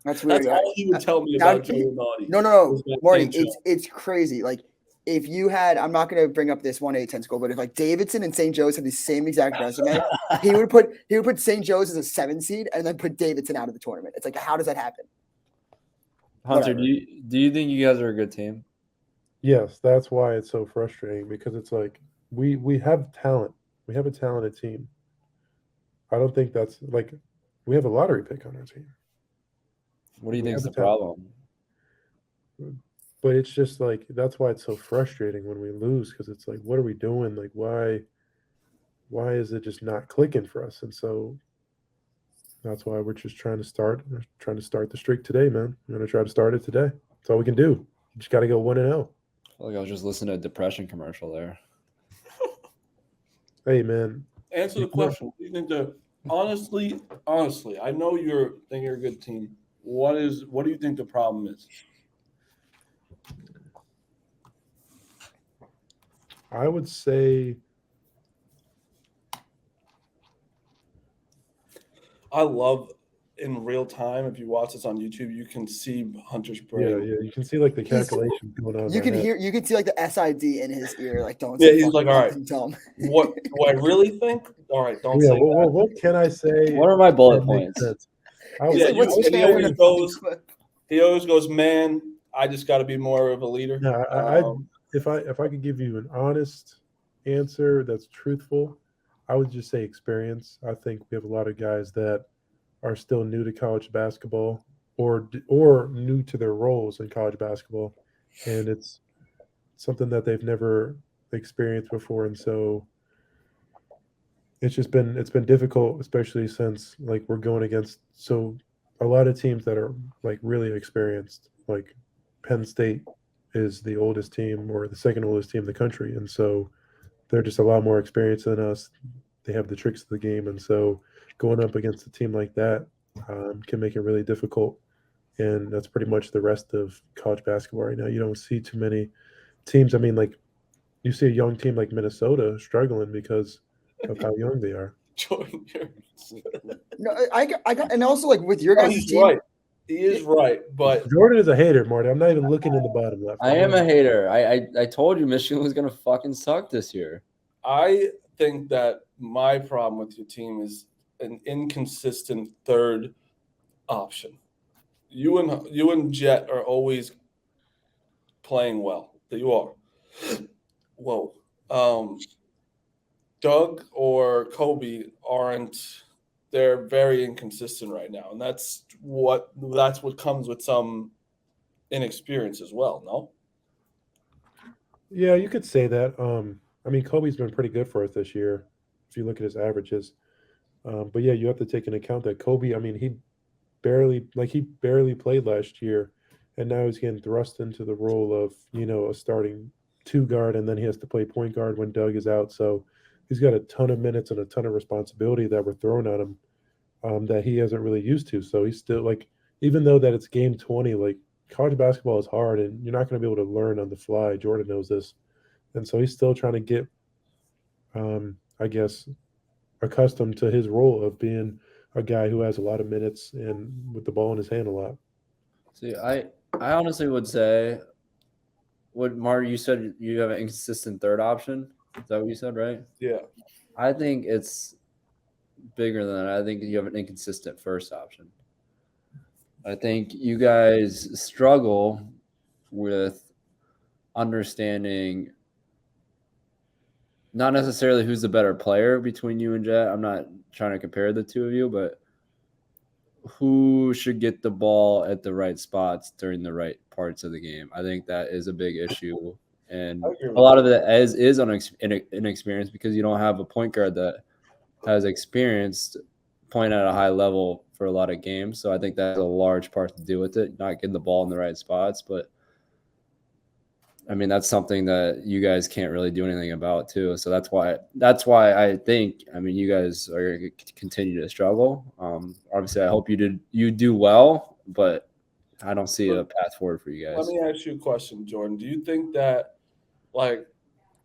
Speaker 3: that's weird.
Speaker 1: That's all he would tell me
Speaker 3: Now,
Speaker 1: about Joe Lunardi.
Speaker 3: No,
Speaker 1: was that
Speaker 3: Marty,
Speaker 1: St. Joe.
Speaker 3: it's crazy. Like if you had, I'm not gonna bring up this 1A10 school, but if like Davidson and St. Joe's had the same exact resume, he would put St. Joe's as a 7 seed and then put Davidson out of the tournament. It's like, how does that happen?
Speaker 2: Hunter,
Speaker 3: Whatever.
Speaker 2: do you think you guys are a good team?
Speaker 4: Yes, that's why it's so frustrating because it's like we have talent. We have a talented team. I don't think that's like we have a lottery pick on our team.
Speaker 2: What do you
Speaker 4: We
Speaker 2: think is the
Speaker 4: have a talent.
Speaker 2: problem?
Speaker 4: But it's just like that's why it's so frustrating when we lose because it's like what are we doing? Like why is it just not clicking for us? And so that's why we're just trying to start the streak today, man. We're gonna try to start it today. That's all we can do. You just gotta go 1-0.
Speaker 2: I feel like I was just listening to a depression commercial there.
Speaker 4: Hey man.
Speaker 1: Answer the question. Do you think that honestly, I know you're a good team. What do you think the problem is?
Speaker 4: I would say
Speaker 1: I love in real time. If you watch this on YouTube, you can see Hunter's brain.
Speaker 4: yeah, you can see like the calculations going on.
Speaker 3: You
Speaker 4: right
Speaker 3: can
Speaker 4: now.
Speaker 3: you can see like the SID in his ear. Like, don't
Speaker 1: Yeah,
Speaker 3: say
Speaker 1: he's
Speaker 3: fucking
Speaker 1: like, all right.
Speaker 3: nothing dumb.
Speaker 1: What do I really think? All right, don't
Speaker 4: Yeah,
Speaker 1: say that.
Speaker 4: what can I say?
Speaker 2: What are my bullet
Speaker 4: that makes
Speaker 2: points?
Speaker 4: sense? I
Speaker 3: He's
Speaker 1: Yeah,
Speaker 3: like,
Speaker 4: would-
Speaker 3: what's
Speaker 1: and he
Speaker 3: fair
Speaker 1: always
Speaker 3: in a
Speaker 1: goes-
Speaker 3: fucking clip?
Speaker 1: He always goes, man, I just got to be more of a leader.
Speaker 4: No, if I could give you an honest answer that's truthful, I would just say experience. I think we have a lot of guys that are still new to college basketball or new to their roles in college basketball, and it's something that they've never experienced before, and so it's been difficult, especially since like we're going against a lot of teams that are like really experienced. Like Penn State is the oldest team or the second oldest team in the country, and so they're just a lot more experienced than us. They have the tricks of the game, and so going up against a team like that can make it really difficult. And that's pretty much the rest of college basketball right now. You don't see too many teams. I mean, like you see a young team like Minnesota struggling because of how young they are.
Speaker 1: Jordan,
Speaker 3: No, I got, and also like with your
Speaker 1: no,
Speaker 3: guys'
Speaker 1: he's
Speaker 3: team,
Speaker 1: right. He is right, but
Speaker 4: Jordan is a hater, Marty. I'm not even looking in the bottom left.
Speaker 2: I am a hater. I told you Michigan was gonna fucking suck this year.
Speaker 1: I think that my problem with your team is an inconsistent third option. You and Jet are always playing well. That you are. Whoa. Doug or Kobe aren't. They're very inconsistent right now, and that's what comes with some inexperience as well. No.
Speaker 4: Yeah, you could say that. I mean, Kobe's been pretty good for us this year if you look at his averages. But yeah, you have to take into account that Kobe. I mean, he barely played last year, and now he's getting thrust into the role of a starting 2 guard, and then he has to play point guard when Doug is out. So he's got a ton of minutes and a ton of responsibility that we're throwing at him that he hasn't really used to. So he's still like, even though that it's game 20, like college basketball is hard, and you're not going to be able to learn on the fly. Jordan knows this, and so he's still trying to get, I guess, accustomed to his role of being a guy who has a lot of minutes and with the ball in his hand a lot.
Speaker 2: See, I honestly would say, what Marty, you said you have an inconsistent third option. Is that what you said, right?
Speaker 1: Yeah.
Speaker 2: I think it's bigger than that. I think you have an inconsistent first option. I think you guys struggle with understanding not necessarily who's the better player between you and Jet. I'm not trying to compare the two of you, but who should get the ball at the right spots during the right parts of the game. I think that is a big issue. And a lot of it is inexperience because you don't have a point guard that has experienced playing at a high level for a lot of games. So I think that's a large part to do with it, not getting the ball in the right spots. But I mean, that's something that you guys can't really do anything about too. So that's why I think, I mean, you guys are going to continue to struggle. Obviously I hope you do well, but I don't see a path forward for you
Speaker 1: Let
Speaker 2: guys.
Speaker 1: me ask you a question, Jordan. Do you think that, like,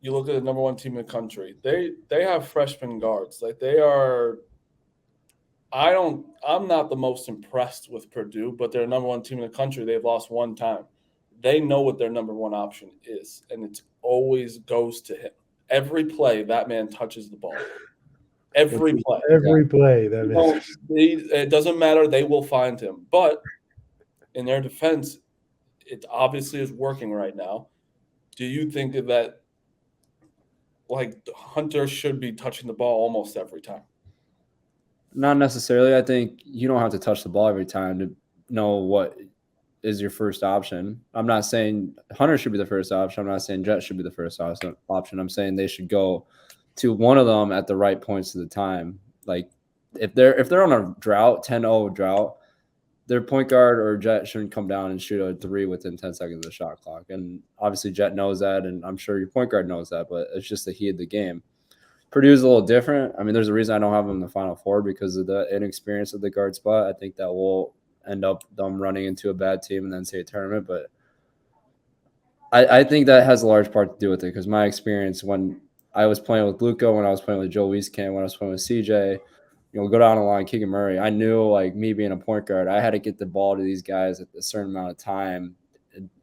Speaker 1: you look at the number one team in the country, they have freshman guards. Like, they are – I'm not the most impressed with Purdue, but they're number one team in the country. They've lost one time. They know what their number one option is, and it always goes to him. Every play, that man touches the ball. Every play.
Speaker 4: Every play. That means
Speaker 1: It doesn't matter. They will find him. But in their defense, it obviously is working right now. Do you think that, like, Hunter should be touching the ball almost every time?
Speaker 2: Not necessarily. I think you don't have to touch the ball every time to know what is your first option. I'm not saying Hunter should be the first option. I'm not saying Jet should be the first option. I'm saying they should go to one of them at the right points of the time. Like if they're on a drought, 10-0 drought, their point guard or Jet shouldn't come down and shoot a 3 within 10 seconds of the shot clock. And obviously Jet knows that, and I'm sure your point guard knows that, but it's just the heat of the game. Purdue's a little different. I mean, there's a reason I don't have them in the Final Four because of the inexperience of the guard spot. I think that will end up them running into a bad team in the NCAA tournament. But I think that has a large part to do with it because my experience when I was playing with Luka, when I was playing with Joe Wieskamp, when I was playing with CJ, go down the line, Keegan Murray, I knew, like, me being a point guard, I had to get the ball to these guys at a certain amount of time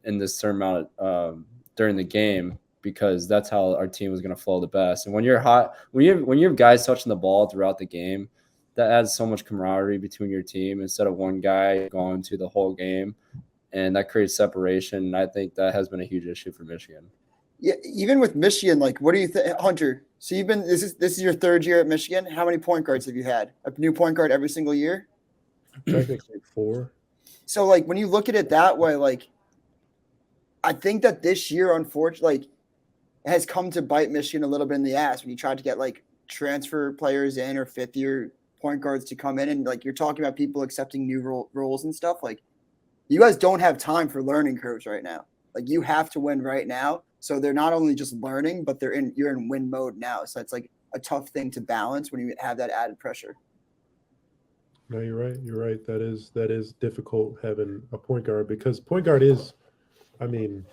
Speaker 2: in this certain amount of during the game because that's how our team was going to flow the best. And when you're hot, when you have guys touching the ball throughout the game, that adds so much camaraderie between your team instead of one guy going to the whole game, and that creates separation. And I think that has been a huge issue for Michigan.
Speaker 3: Yeah, even with Michigan, like, what do you think, Hunter? So you've been this is your third year at Michigan. How many point guards have you had? A new point guard every single year?
Speaker 4: technically 4.
Speaker 3: So, like, when you look at it that way, like, I think that this year, unfortunately, like, has come to bite Michigan a little bit in the ass when you tried to get, like, transfer players in or fifth-year point guards to come in. And, like, you're talking about people accepting new roles and stuff. Like, you guys don't have time for learning curves right now. Like, you have to win right now. So they're not only just learning, but you're in win mode now. So it's like a tough thing to balance when you have that added pressure.
Speaker 4: No, you're right. You're right. That is difficult having a point guard because point guard is, I mean,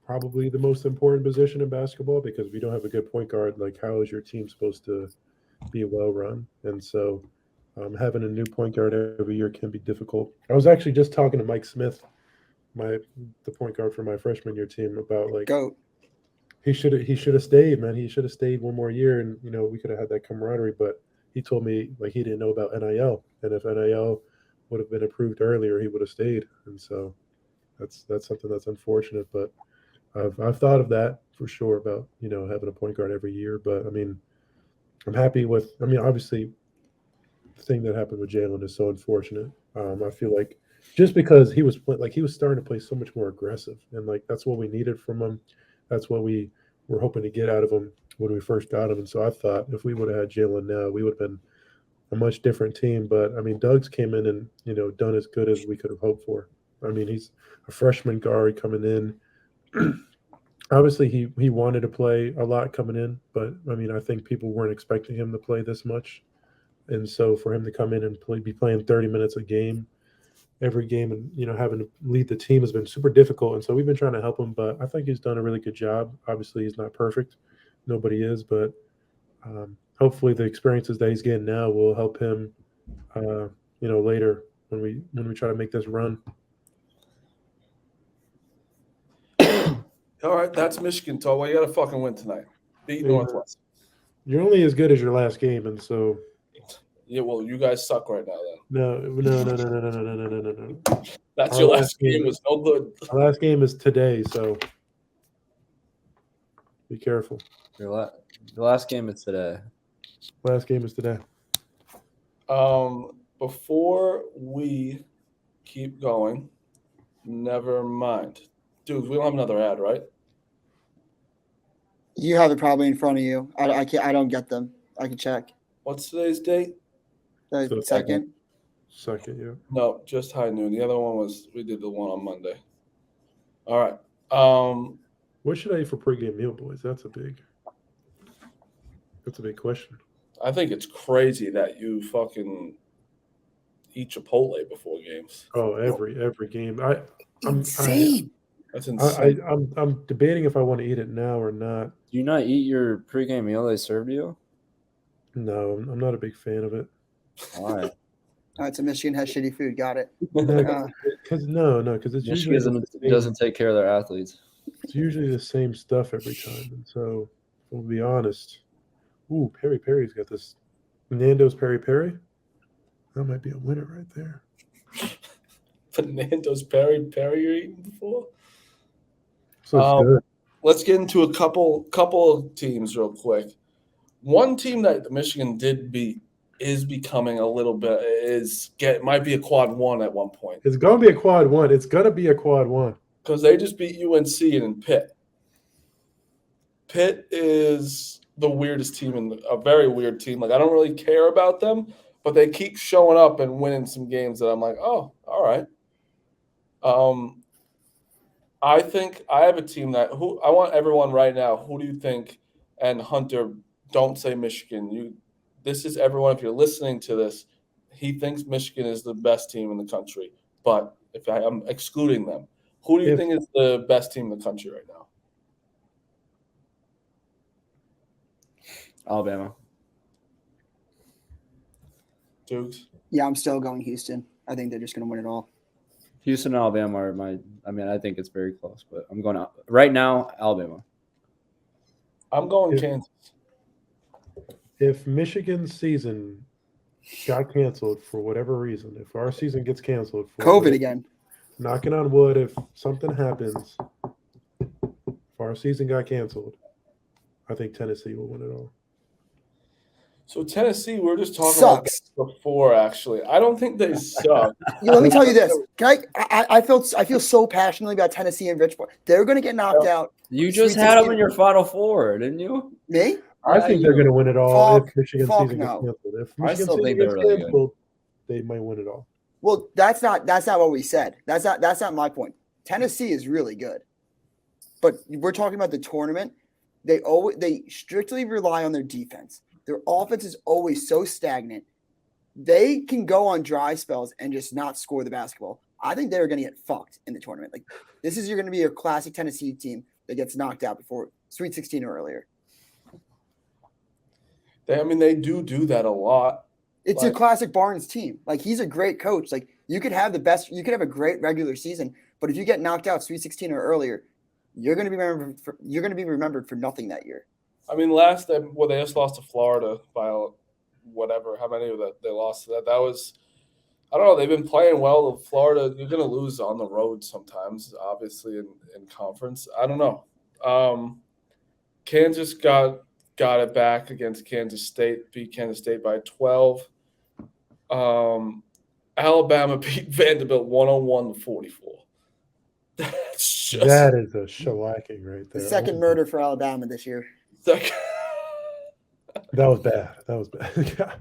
Speaker 4: probably the most important position in basketball because if you don't have a good point guard, like, how is your team supposed to be well run? And so having a new point guard every year can be difficult. I was actually just talking to Mike Smith, the point guard for my freshman year team, about, like, he should have stayed, man. He should have stayed one more year, and we could have had that camaraderie. But he told me, like, he didn't know about NIL, and if NIL would have been approved earlier, he would have stayed. And so that's something that's unfortunate. But I've thought of that for sure about having a point guard every year. But I mean, I'm happy with. I mean, obviously, the thing that happened with Jalen is so unfortunate. I feel like just because he was starting to play so much more aggressive, and, like, that's what we needed from him. That's what we were hoping to get out of him when we first got him. And so I thought if we would have had Jalen now, we would have been a much different team. But I mean, Doug's came in and done as good as we could have hoped for. I mean, he's a freshman guard coming in. Obviously, he wanted to play a lot coming in, but I mean, I think people weren't expecting him to play this much. And so for him to come in and be playing 30 minutes a game, every game, and having to lead the team has been super difficult. And so we've been trying to help him, but I think he's done a really good job. Obviously, he's not perfect. Nobody is, but hopefully the experiences that he's getting now will help him, later when we try to make this run.
Speaker 1: All right, that's Michigan talk. Well, you got to fucking win tonight. Beat Northwestern.
Speaker 4: You're only as good as your last game, and so.
Speaker 1: Yeah, well, you guys suck right now, then.
Speaker 4: No.
Speaker 1: That's your last game was no good.
Speaker 4: Our last game is today, so be careful.
Speaker 2: The last game is today.
Speaker 4: Last game is today.
Speaker 1: Before we keep going, never mind. Dude, we don't have another ad, right?
Speaker 3: You have it probably in front of you. I can't. I don't get them. I can check.
Speaker 1: What's today's date?
Speaker 3: The second.
Speaker 4: Second, yeah.
Speaker 1: No, just high noon. The other one we did the one on Monday. All right.
Speaker 4: What should I eat for pregame meal, boys? That's a big question.
Speaker 1: I think it's crazy that you fucking eat Chipotle before games.
Speaker 4: Oh, every game.
Speaker 3: Insane.
Speaker 1: That's insane.
Speaker 4: I'm debating if I want to eat it now or not.
Speaker 2: Do you not eat your pregame meal they served you?
Speaker 4: No, I'm not a big fan of it.
Speaker 2: Why?
Speaker 3: All right, so Michigan has shitty food. Got it.
Speaker 4: Because it's usually
Speaker 2: Michigan doesn't take care of their athletes.
Speaker 4: It's usually the same stuff every time. And so, we'll be honest. Ooh, Peri Peri's got this Nando's Peri Peri. That might be a winner right there.
Speaker 1: Fernando's Peri you're eating before?
Speaker 4: So it's good.
Speaker 1: Let's get into a couple of teams real quick. One team that Michigan did beat is becoming a little bit might be a quad one at one point.
Speaker 4: It's going to be a quad one. It's going to be a quad one.
Speaker 1: Because they just beat UNC in Pitt. Pitt is the weirdest team a very weird team. Like, I don't really care about them, but they keep showing up and winning some games that I'm like, oh, all right. I think I have a team I want everyone right now. Who do you think? And Hunter, don't say Michigan. This is everyone. If you're listening to this, he thinks Michigan is the best team in the country. But if I'm excluding them, who do you think is the best team in the country right now?
Speaker 2: Alabama.
Speaker 1: Dukes?
Speaker 3: Yeah, I'm still going Houston. I think they're just going to win it all.
Speaker 2: Houston and Alabama are I think it's very close, but I'm going right now, Alabama.
Speaker 1: I'm going Kansas.
Speaker 4: If Michigan's season got canceled for whatever reason, if our season gets canceled for
Speaker 3: COVID again.
Speaker 4: Knocking on wood, if something happens, if our season got canceled, I think Tennessee will win it all.
Speaker 1: So Tennessee, we're just talking
Speaker 3: Sucks.
Speaker 1: about before, actually. I don't think they suck.
Speaker 3: Let me tell you this. I feel so passionately about Tennessee and Richmond. They're going to get knocked out.
Speaker 2: You just
Speaker 3: Sweet
Speaker 2: had
Speaker 3: 16.
Speaker 2: them in your Final Four, didn't you?
Speaker 3: Me?
Speaker 4: I think they're going to win it all if Michigan's season gets
Speaker 3: no.
Speaker 4: canceled. If
Speaker 2: I
Speaker 4: Michigan's
Speaker 2: still
Speaker 4: season
Speaker 2: think
Speaker 4: gets
Speaker 2: they're really
Speaker 4: canceled, they might win it all.
Speaker 3: Well, that's not what we said. That's not my point. Tennessee is really good. But we're talking about the tournament. They strictly rely on their defense. Their offense is always so stagnant. They can go on dry spells and just not score the basketball. I think they're going to get fucked in the tournament. Like, this is going to be a classic Tennessee team that gets knocked out before Sweet 16 or earlier.
Speaker 1: They do that a lot.
Speaker 3: It's a classic Barnes team. Like, he's a great coach. Like, you could have a great regular season, but if you get knocked out Sweet 16 or earlier, you're going to be remembered for nothing that year.
Speaker 1: Last time, they just lost to Florida by whatever, how many of that they lost to that. That was, I don't know, they've been playing well. Florida, you're going to lose on the road sometimes, obviously, in conference. I don't know. Kansas got it back against Kansas State, beat Kansas State by 12. Alabama beat Vanderbilt 101-44.
Speaker 4: That is a shellacking right there.
Speaker 3: The second murder for Alabama this year.
Speaker 4: That was bad. Yeah.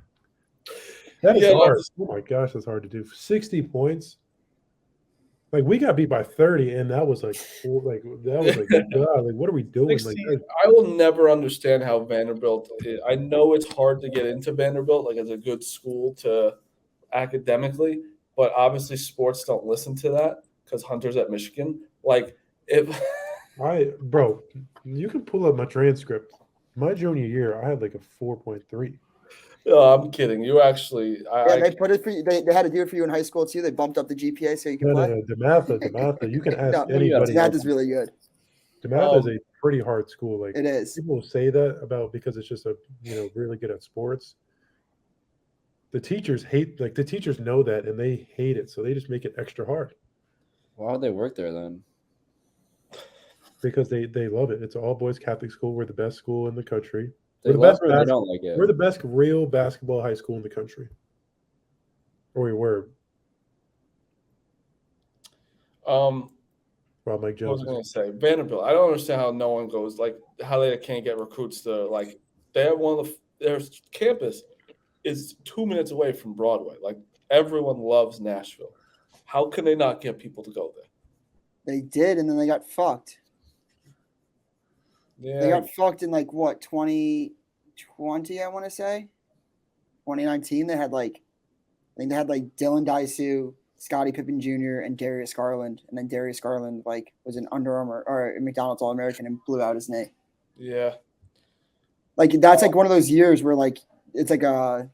Speaker 4: That is hard. Oh my gosh, that's hard to do. 60 points. Like, we got beat by 30, and that was like God, like, what are we doing?
Speaker 1: 60,
Speaker 4: like,
Speaker 1: I will never understand how Vanderbilt I know it's hard to get into Vanderbilt, like, as a good school to academically, but obviously sports don't listen to that because Hunter's at Michigan. Like,
Speaker 4: bro, you can pull up my transcript. My junior year, I had like a 4.3.
Speaker 1: I'm kidding. You actually,
Speaker 3: they put it for you. They had to do it for you in high school too. They bumped up the GPA so you can play.
Speaker 4: No, DeMatha. You can ask anybody.
Speaker 3: DeMatha is really good.
Speaker 4: DeMatha is a pretty hard school. Like,
Speaker 3: it is.
Speaker 4: People say that because it's just really good at sports. The teachers the teachers know that and they hate it, so they just make it extra hard.
Speaker 2: Why would they work there then?
Speaker 4: Because they love it. It's an all-boys Catholic school. We're the best school in the country.
Speaker 2: They
Speaker 4: don't like it. We're the best real basketball high school in the country. Or we were.
Speaker 1: Well,
Speaker 4: Mike Jones.
Speaker 1: I was going to say Vanderbilt. I don't understand how no one goes, like, how they can't get recruits to, like, they have their campus is 2 minutes away from Broadway. Like, everyone loves Nashville. How can they not get people to go there?
Speaker 3: They did, and then they got fucked.
Speaker 1: Yeah.
Speaker 3: They got fucked in like what 2020, I want to say. 2019, they had like I think they had like Dylan Daisu, Scottie Pippen Jr., and Darius Garland, and then Darius Garland like was an Under Armour or a McDonald's All American and blew out his knee.
Speaker 1: Yeah.
Speaker 3: Like that's like one of those years where like it's like a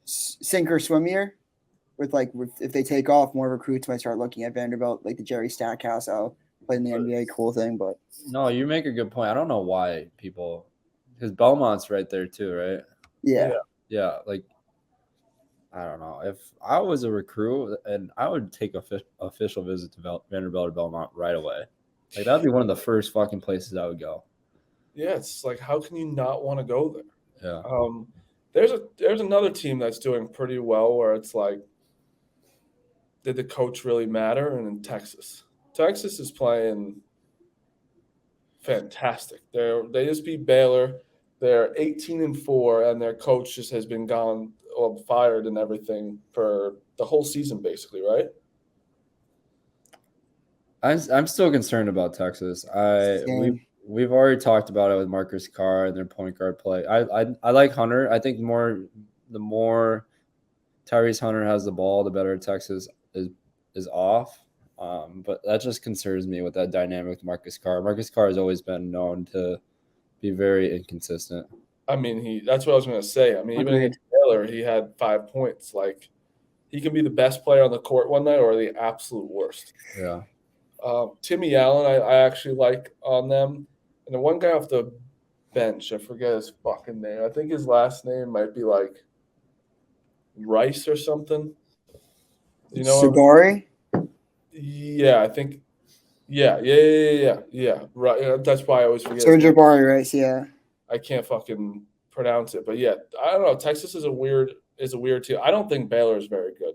Speaker 3: sink or swim year. If they take off, more recruits might start looking at Vanderbilt, like the Jerry Stackhouse out playing the NBA, cool thing. But
Speaker 2: No, you make a good point. I don't know why people, because Belmont's right there too, right?
Speaker 3: yeah.
Speaker 2: Yeah, like I don't know. If I was a recruit, and I would take a official visit to Vanderbilt or Belmont right away. Like that would be one of the first fucking places I would go.
Speaker 1: Yeah, it's like how can you not want to go there?
Speaker 2: Yeah.
Speaker 1: There's another team that's doing pretty well where it's like, did the coach really matter? And in Texas is playing fantastic. They just beat Baylor. They're 18-4, and their coach just has been fired and everything for the whole season, basically, right?
Speaker 2: I'm still concerned about Texas. We've already talked about it with Marcus Carr and their point guard play. I like Hunter. I think the more Tyrese Hunter has the ball, the better Texas is off. But that just concerns me with that dynamic with Marcus Carr. Marcus Carr has always been known to be very inconsistent.
Speaker 1: I mean, that's what I was going to say. I mean, even against Baylor, he had 5 points. Like, he can be the best player on the court one night or the absolute worst.
Speaker 2: Yeah.
Speaker 1: Timmy Allen, I actually like on them. And the one guy off the bench, I forget his fucking name. I think his last name might be like Rice or something. You know
Speaker 3: Sabari?
Speaker 1: Yeah, I think. Yeah. Right. That's why I always forget.
Speaker 3: Jabari Rice, yeah.
Speaker 1: I can't fucking pronounce it, but yeah, I don't know. Texas is a weird team. I don't think Baylor is very good.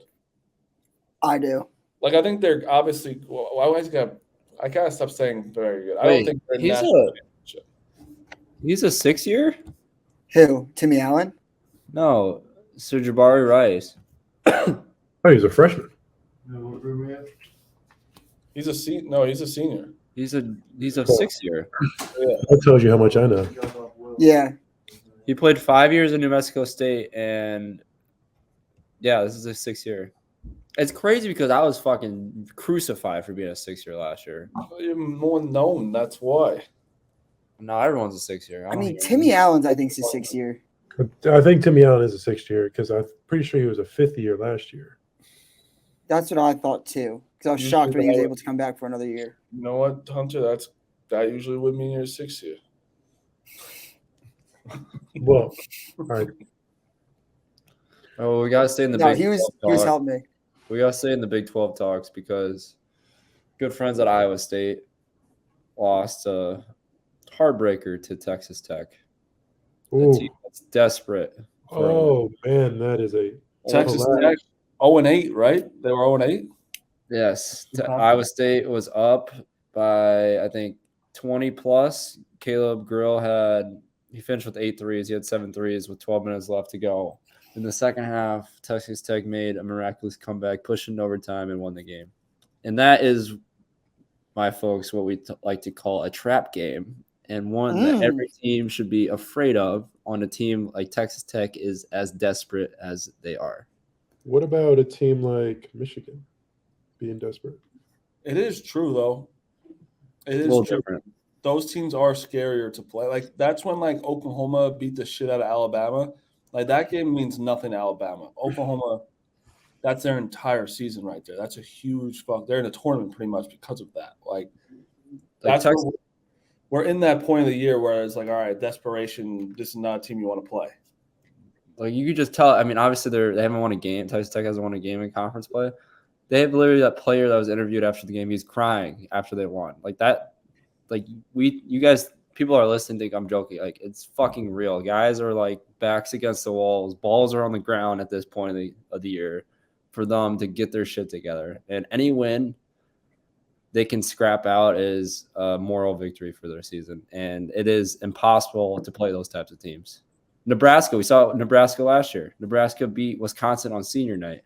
Speaker 3: I do.
Speaker 1: Like, I think they're obviously. Well, I gotta stop saying very good. I
Speaker 2: Wait,
Speaker 1: don't think they're national championship.
Speaker 2: He's a 6-year?
Speaker 3: Who? Timmy Allen?
Speaker 2: No, Sir Jabari Rice.
Speaker 4: Oh, he's a freshman.
Speaker 1: He's a senior.
Speaker 2: He's a 6-year.
Speaker 1: Yeah.
Speaker 4: That tells you how much I know.
Speaker 3: Yeah.
Speaker 2: He played 5 years in New Mexico State, and yeah, this is a 6-year. It's crazy because I was fucking crucified for being a 6-year last year.
Speaker 1: You're more known. That's why.
Speaker 2: No, everyone's a 6-year.
Speaker 3: I mean, Timmy Allen's, I think, is a 6-year.
Speaker 4: I think Timmy Allen is a 6th year because I'm pretty sure he was a 5th year last year.
Speaker 3: That's what I thought too. Because I was shocked when he was able to come back for another year.
Speaker 1: You know what, Hunter? That usually would mean you're a 6th year.
Speaker 4: Well, all right.
Speaker 2: Oh, we gotta stay in the
Speaker 3: No,
Speaker 2: Big
Speaker 3: he was
Speaker 2: 12 talk.
Speaker 3: helping me.
Speaker 2: We gotta stay in the Big 12 talks because good friends at Iowa State lost a heartbreaker to Texas Tech.
Speaker 4: Ooh.
Speaker 2: A team that's desperate.
Speaker 4: Oh man, that is a
Speaker 1: Texas Tech 0-8, right? They were 0-8.
Speaker 2: Yes,
Speaker 1: Okay.
Speaker 2: Iowa State was up by I think 20 plus. Caleb Grill he finished with 8 threes. He had 7 threes with 12 minutes left to go. In the second half, Texas Tech made a miraculous comeback, pushed into overtime, and won the game. And that is, my folks, what we like to call a trap game, and one that every team should be afraid of on a team like Texas Tech is as desperate as they are.
Speaker 4: What about a team like Michigan being desperate?
Speaker 1: It is true, though. It is
Speaker 2: a little
Speaker 1: true.
Speaker 2: different.
Speaker 1: Those teams are scarier to play. Like, that's when, like, Oklahoma beat the shit out of Alabama. Like, that game means nothing to Alabama. Oklahoma, that's their entire season right there. That's a huge fuck. They're in a tournament pretty much because of that. Like that's
Speaker 2: Texas,
Speaker 1: we're in that point of the year where it's like, all right, desperation, this is not a team you want to play.
Speaker 2: Like, you could just tell. I mean, obviously, they haven't won a game. Texas Tech hasn't won a game in conference play. They have literally that player that was interviewed after the game. He's crying after they won. Like that. Like you guys, people are listening. Think I'm joking. Like, it's fucking real. Guys are like backs against the walls. Balls are on the ground at this point of the year for them to get their shit together. And any win they can scrap out is a moral victory for their season. And it is impossible to play those types of teams. Nebraska, we saw Nebraska last year. Nebraska beat Wisconsin on senior night.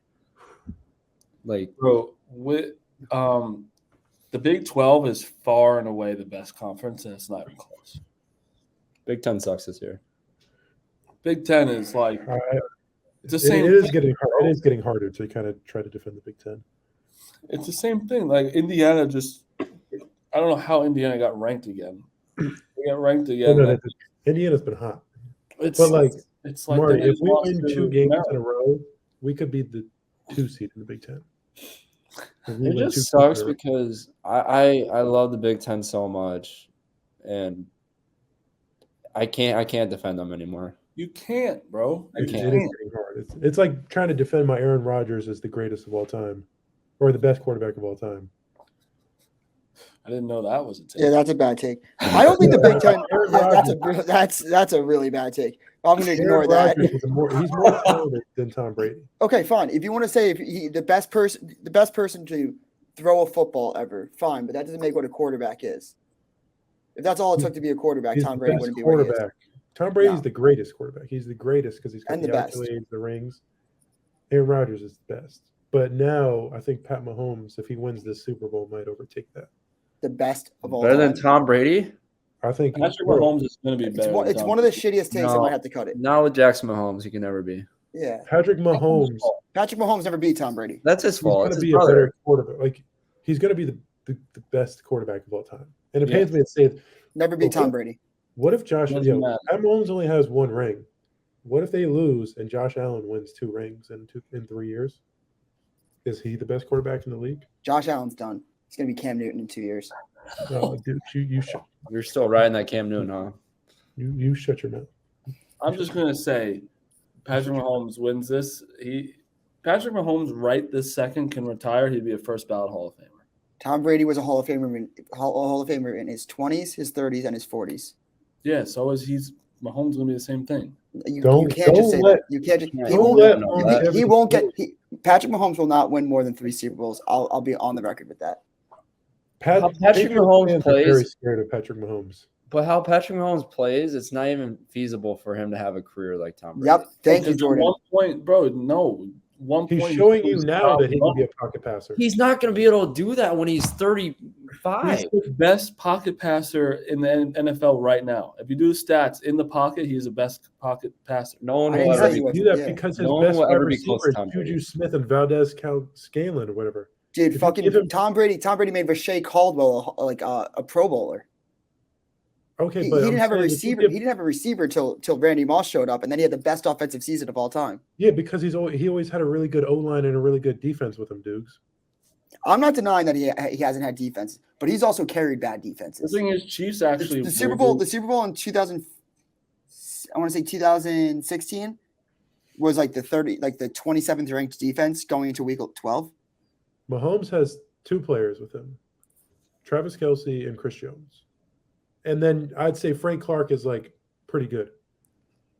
Speaker 2: Like,
Speaker 1: Bro, The Big 12 is far and away the best conference, and it's not even close.
Speaker 2: Big Ten sucks this year.
Speaker 1: Big 10 is like it's the
Speaker 4: It
Speaker 1: same.
Speaker 4: is
Speaker 1: thing.
Speaker 4: getting hard. It is getting harder to kind of try to defend the Big Ten.
Speaker 1: It's the same thing. Like Indiana just, I don't know how Indiana got ranked again. They got ranked again.
Speaker 4: No, Indiana's been hot.
Speaker 1: It's
Speaker 4: But like,
Speaker 1: it's like
Speaker 4: Marty,
Speaker 1: they
Speaker 4: if we
Speaker 1: lost
Speaker 4: win
Speaker 1: to
Speaker 4: 2 games
Speaker 1: Maryland.
Speaker 4: in a row, we could be the 2 seed in the Big Ten. If we
Speaker 2: It
Speaker 4: win
Speaker 2: just
Speaker 4: 2 games
Speaker 2: sucks
Speaker 4: in a row.
Speaker 2: because I love the Big Ten so much, and I can't defend them anymore.
Speaker 1: You can't, bro.
Speaker 2: I
Speaker 1: You
Speaker 2: can't.
Speaker 4: It is getting hard. It's like trying to defend my Aaron Rodgers as the greatest of all time, or the best quarterback of all time.
Speaker 1: I didn't know that was a take.
Speaker 3: Yeah, that's a bad take. I don't think the Big Ten.
Speaker 4: Aaron
Speaker 3: That's a really bad take. I'm going to ignore
Speaker 4: Aaron
Speaker 3: that.
Speaker 4: Rodgers is he's more talented than Tom Brady.
Speaker 3: Okay, fine. If you want to say the best person to throw a football ever, fine. But that doesn't make what a quarterback is. If that's all it took to be a quarterback,
Speaker 4: He's
Speaker 3: Tom
Speaker 4: the
Speaker 3: Brady
Speaker 4: best
Speaker 3: wouldn't be where he is.
Speaker 4: quarterback. Tom Brady's
Speaker 3: No.
Speaker 4: the greatest quarterback. He's the greatest because he's got
Speaker 3: And
Speaker 4: the
Speaker 3: the best.
Speaker 4: accolades, the rings. Aaron Rodgers is the best. But now I think Pat Mahomes, if he wins this Super Bowl, might overtake that.
Speaker 3: The best of all
Speaker 2: Better
Speaker 3: time.
Speaker 2: than Tom Brady?
Speaker 4: I think
Speaker 1: Patrick Mahomes is going to be
Speaker 3: It's
Speaker 1: better.
Speaker 3: one,
Speaker 1: than
Speaker 3: it's
Speaker 1: Tom
Speaker 3: one of the
Speaker 1: Brady.
Speaker 3: shittiest takes. I
Speaker 2: No.
Speaker 3: might have to cut it.
Speaker 2: Not with Jackson Mahomes. He can never be.
Speaker 3: Yeah,
Speaker 4: Patrick Mahomes
Speaker 3: Patrick Mahomes never beat Tom Brady.
Speaker 2: That's his
Speaker 4: he's
Speaker 2: fault.
Speaker 4: going
Speaker 2: It's
Speaker 4: to
Speaker 2: his
Speaker 4: be a
Speaker 2: brother.
Speaker 4: better quarterback. Like he's going to be the best quarterback of all time. And it
Speaker 1: Yeah.
Speaker 4: pains me to say it.
Speaker 3: Never beat
Speaker 4: Well,
Speaker 3: Tom Brady.
Speaker 4: What if Josh?
Speaker 1: Doesn't matter.
Speaker 4: Pat Mahomes only has 1 ring. What if they lose and Josh Allen wins 2 rings in 3 years? Is he the best quarterback in the league?
Speaker 3: Josh Allen's done. He's going to be Cam Newton in 2 years.
Speaker 4: No, dude, you shut
Speaker 2: You're still riding that Cam Newton, huh?
Speaker 4: you shut your mouth.
Speaker 1: I'm just going to say Patrick Mahomes wins this. Patrick Mahomes right this second can retire. He'd be a first ballot Hall of Famer.
Speaker 3: Tom Brady was a Hall of Famer in his 20s, his 30s, and his 40s.
Speaker 1: Yeah, so is Mahomes going to be the same thing.
Speaker 3: You
Speaker 4: Don't-
Speaker 3: can't just
Speaker 4: don't
Speaker 3: say
Speaker 4: let-
Speaker 3: that. You can't just. He
Speaker 2: don't
Speaker 3: won't.
Speaker 2: let
Speaker 3: He, he won't get. Patrick Mahomes will not win more than 3 Super Bowls. I'll be on the record with that.
Speaker 2: How Patrick
Speaker 4: Patriot
Speaker 2: Mahomes
Speaker 4: fans are very
Speaker 2: plays-
Speaker 4: scared of Patrick Mahomes.
Speaker 2: But how Patrick Mahomes plays, it's not even feasible for him to have a career like Tom Brady.
Speaker 3: Yep. Thank you,
Speaker 1: Because at
Speaker 3: Jordan.
Speaker 1: 1 point, bro, no. 1
Speaker 4: He's
Speaker 1: point.
Speaker 4: showing you now that he can be a pocket passer.
Speaker 2: He's not going to be able to do that when he's
Speaker 1: He's
Speaker 2: 35.
Speaker 1: the best pocket passer in the NFL right now. If you do the stats in the pocket, he's the best pocket passer.
Speaker 2: No one
Speaker 3: I
Speaker 2: will
Speaker 3: didn't
Speaker 2: ever
Speaker 3: say
Speaker 2: be.
Speaker 3: he was.
Speaker 4: Do that
Speaker 3: Yeah.
Speaker 4: because his
Speaker 2: No one
Speaker 4: best
Speaker 2: will
Speaker 4: wide
Speaker 2: ever be close
Speaker 4: receiver
Speaker 2: to Tom
Speaker 4: is Juju
Speaker 2: Brady.
Speaker 4: Smith and Valdez Scanlon or whatever.
Speaker 3: Dude,
Speaker 4: you
Speaker 3: fucking
Speaker 4: give him-
Speaker 3: Tom Brady made Rashae Caldwell a Pro Bowler.
Speaker 4: Okay,
Speaker 3: He
Speaker 4: but
Speaker 3: didn't
Speaker 4: I'm
Speaker 3: have a
Speaker 4: saying if you
Speaker 3: receiver.
Speaker 4: give-
Speaker 3: He didn't have a receiver till Randy Moss showed up, and then he had the best offensive season of all time.
Speaker 4: Yeah, because he always had a really good O line and a really good defense with him, Dukes.
Speaker 3: I'm not denying that he hasn't had defense, but he's also carried bad
Speaker 1: The
Speaker 3: defenses.
Speaker 1: thing is, Chiefs actually
Speaker 3: The Super Bowl in 2000, I want to say 2016 was like the 27th ranked defense going into week 12.
Speaker 4: Mahomes has 2 players with him, Travis Kelce and Chris Jones. And then I'd say Frank Clark is like pretty good.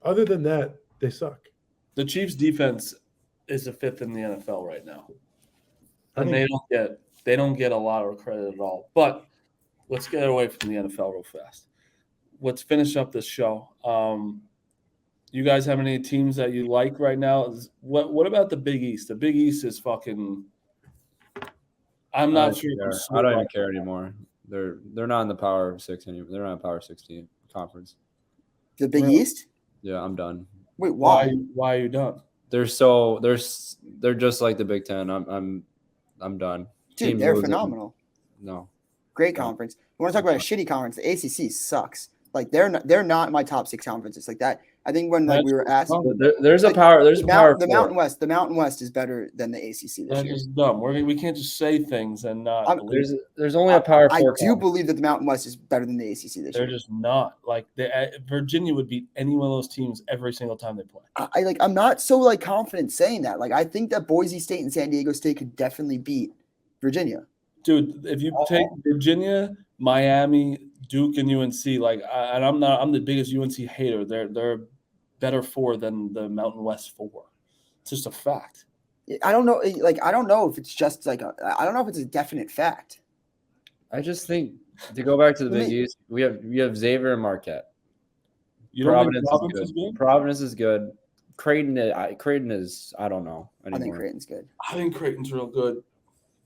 Speaker 4: Other than that, they suck.
Speaker 1: the Chiefs defense is the 5th in the NFL right now.
Speaker 4: I
Speaker 1: And
Speaker 4: mean-
Speaker 1: they don't get a lot of credit at all. But let's get away from the NFL real fast. Let's finish up this show. You guys have any teams that you like right now? What about the Big East? The Big East is fucking. I'm not sure.
Speaker 2: I don't even care anymore. They're not in the Power 6 anymore. They're not in Power 16 conference.
Speaker 3: The Big
Speaker 1: Really?
Speaker 3: East?
Speaker 2: Yeah, I'm done.
Speaker 3: Wait, why?
Speaker 1: Why are you done?
Speaker 2: They're just like the Big Ten. I'm done.
Speaker 3: Dude,
Speaker 2: Teams
Speaker 3: they're
Speaker 2: losing.
Speaker 3: phenomenal.
Speaker 2: No.
Speaker 3: Great conference. You want to talk about a shitty conference? The ACC sucks. Like they're not in my top 6 conferences like that. I think when we were asked,
Speaker 2: There's a power. There's a power.
Speaker 3: the Mountain West is better than the ACC this
Speaker 1: That's
Speaker 3: year.
Speaker 1: just dumb. We can't just say things and not. believe it.
Speaker 2: There's only a Power
Speaker 3: I
Speaker 2: 4.
Speaker 3: do believe that the Mountain West is better than the ACC this
Speaker 1: They're
Speaker 3: year.
Speaker 1: just not. Like Virginia would beat any one of those teams every single time they play.
Speaker 3: I'm not so confident saying that. Like I think that Boise State and San Diego State could definitely beat Virginia.
Speaker 1: Dude, if you take Virginia, Miami, Duke, and UNC, and I'm the biggest UNC hater. They're better 4 than the Mountain West 4. It's just a fact.
Speaker 3: I don't know. I don't know if it's just I don't know if it's a definite fact.
Speaker 2: I just think to go back to the
Speaker 3: Let
Speaker 2: Big
Speaker 3: me-
Speaker 2: East, we have Xavier and Marquette.
Speaker 1: You don't
Speaker 2: Providence,
Speaker 1: think Providence
Speaker 2: is good.
Speaker 1: good?
Speaker 2: Providence is good. Creighton is I don't know
Speaker 3: I think
Speaker 2: anymore.
Speaker 3: Creighton's good.
Speaker 1: I think Creighton's real good.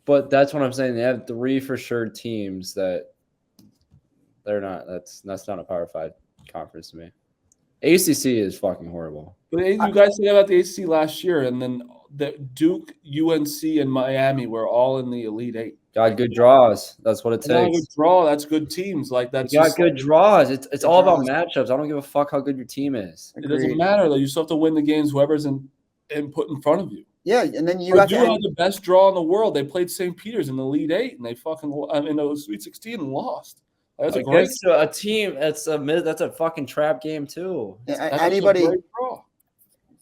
Speaker 2: But that's what I'm saying. They have 3 for sure teams that they're not. That's not a Power 5 conference to me. ACC is fucking horrible.
Speaker 1: But you guys said about the ACC last year, and then the Duke, UNC, and Miami were all in the Elite Eight.
Speaker 2: Got good draws. That's what it
Speaker 1: It's not a
Speaker 2: takes.
Speaker 1: good draw. That's good teams. Like that's
Speaker 2: You got
Speaker 1: just
Speaker 2: good draws. It's all about
Speaker 3: draws.
Speaker 2: matchups. I don't give a fuck how good your team is.
Speaker 1: it doesn't
Speaker 3: Agreed.
Speaker 1: matter though. You still have to win the games whoever's in put in front of you.
Speaker 3: Yeah, and then you
Speaker 1: Purdue
Speaker 3: got to
Speaker 1: had the best draw in the world. They played St. Peter's in the Elite Eight, and they fucking in the Sweet 16 and lost. That's a great.
Speaker 2: Against a team. That's a fucking trap game too.
Speaker 1: That's
Speaker 3: anybody.
Speaker 1: a great draw.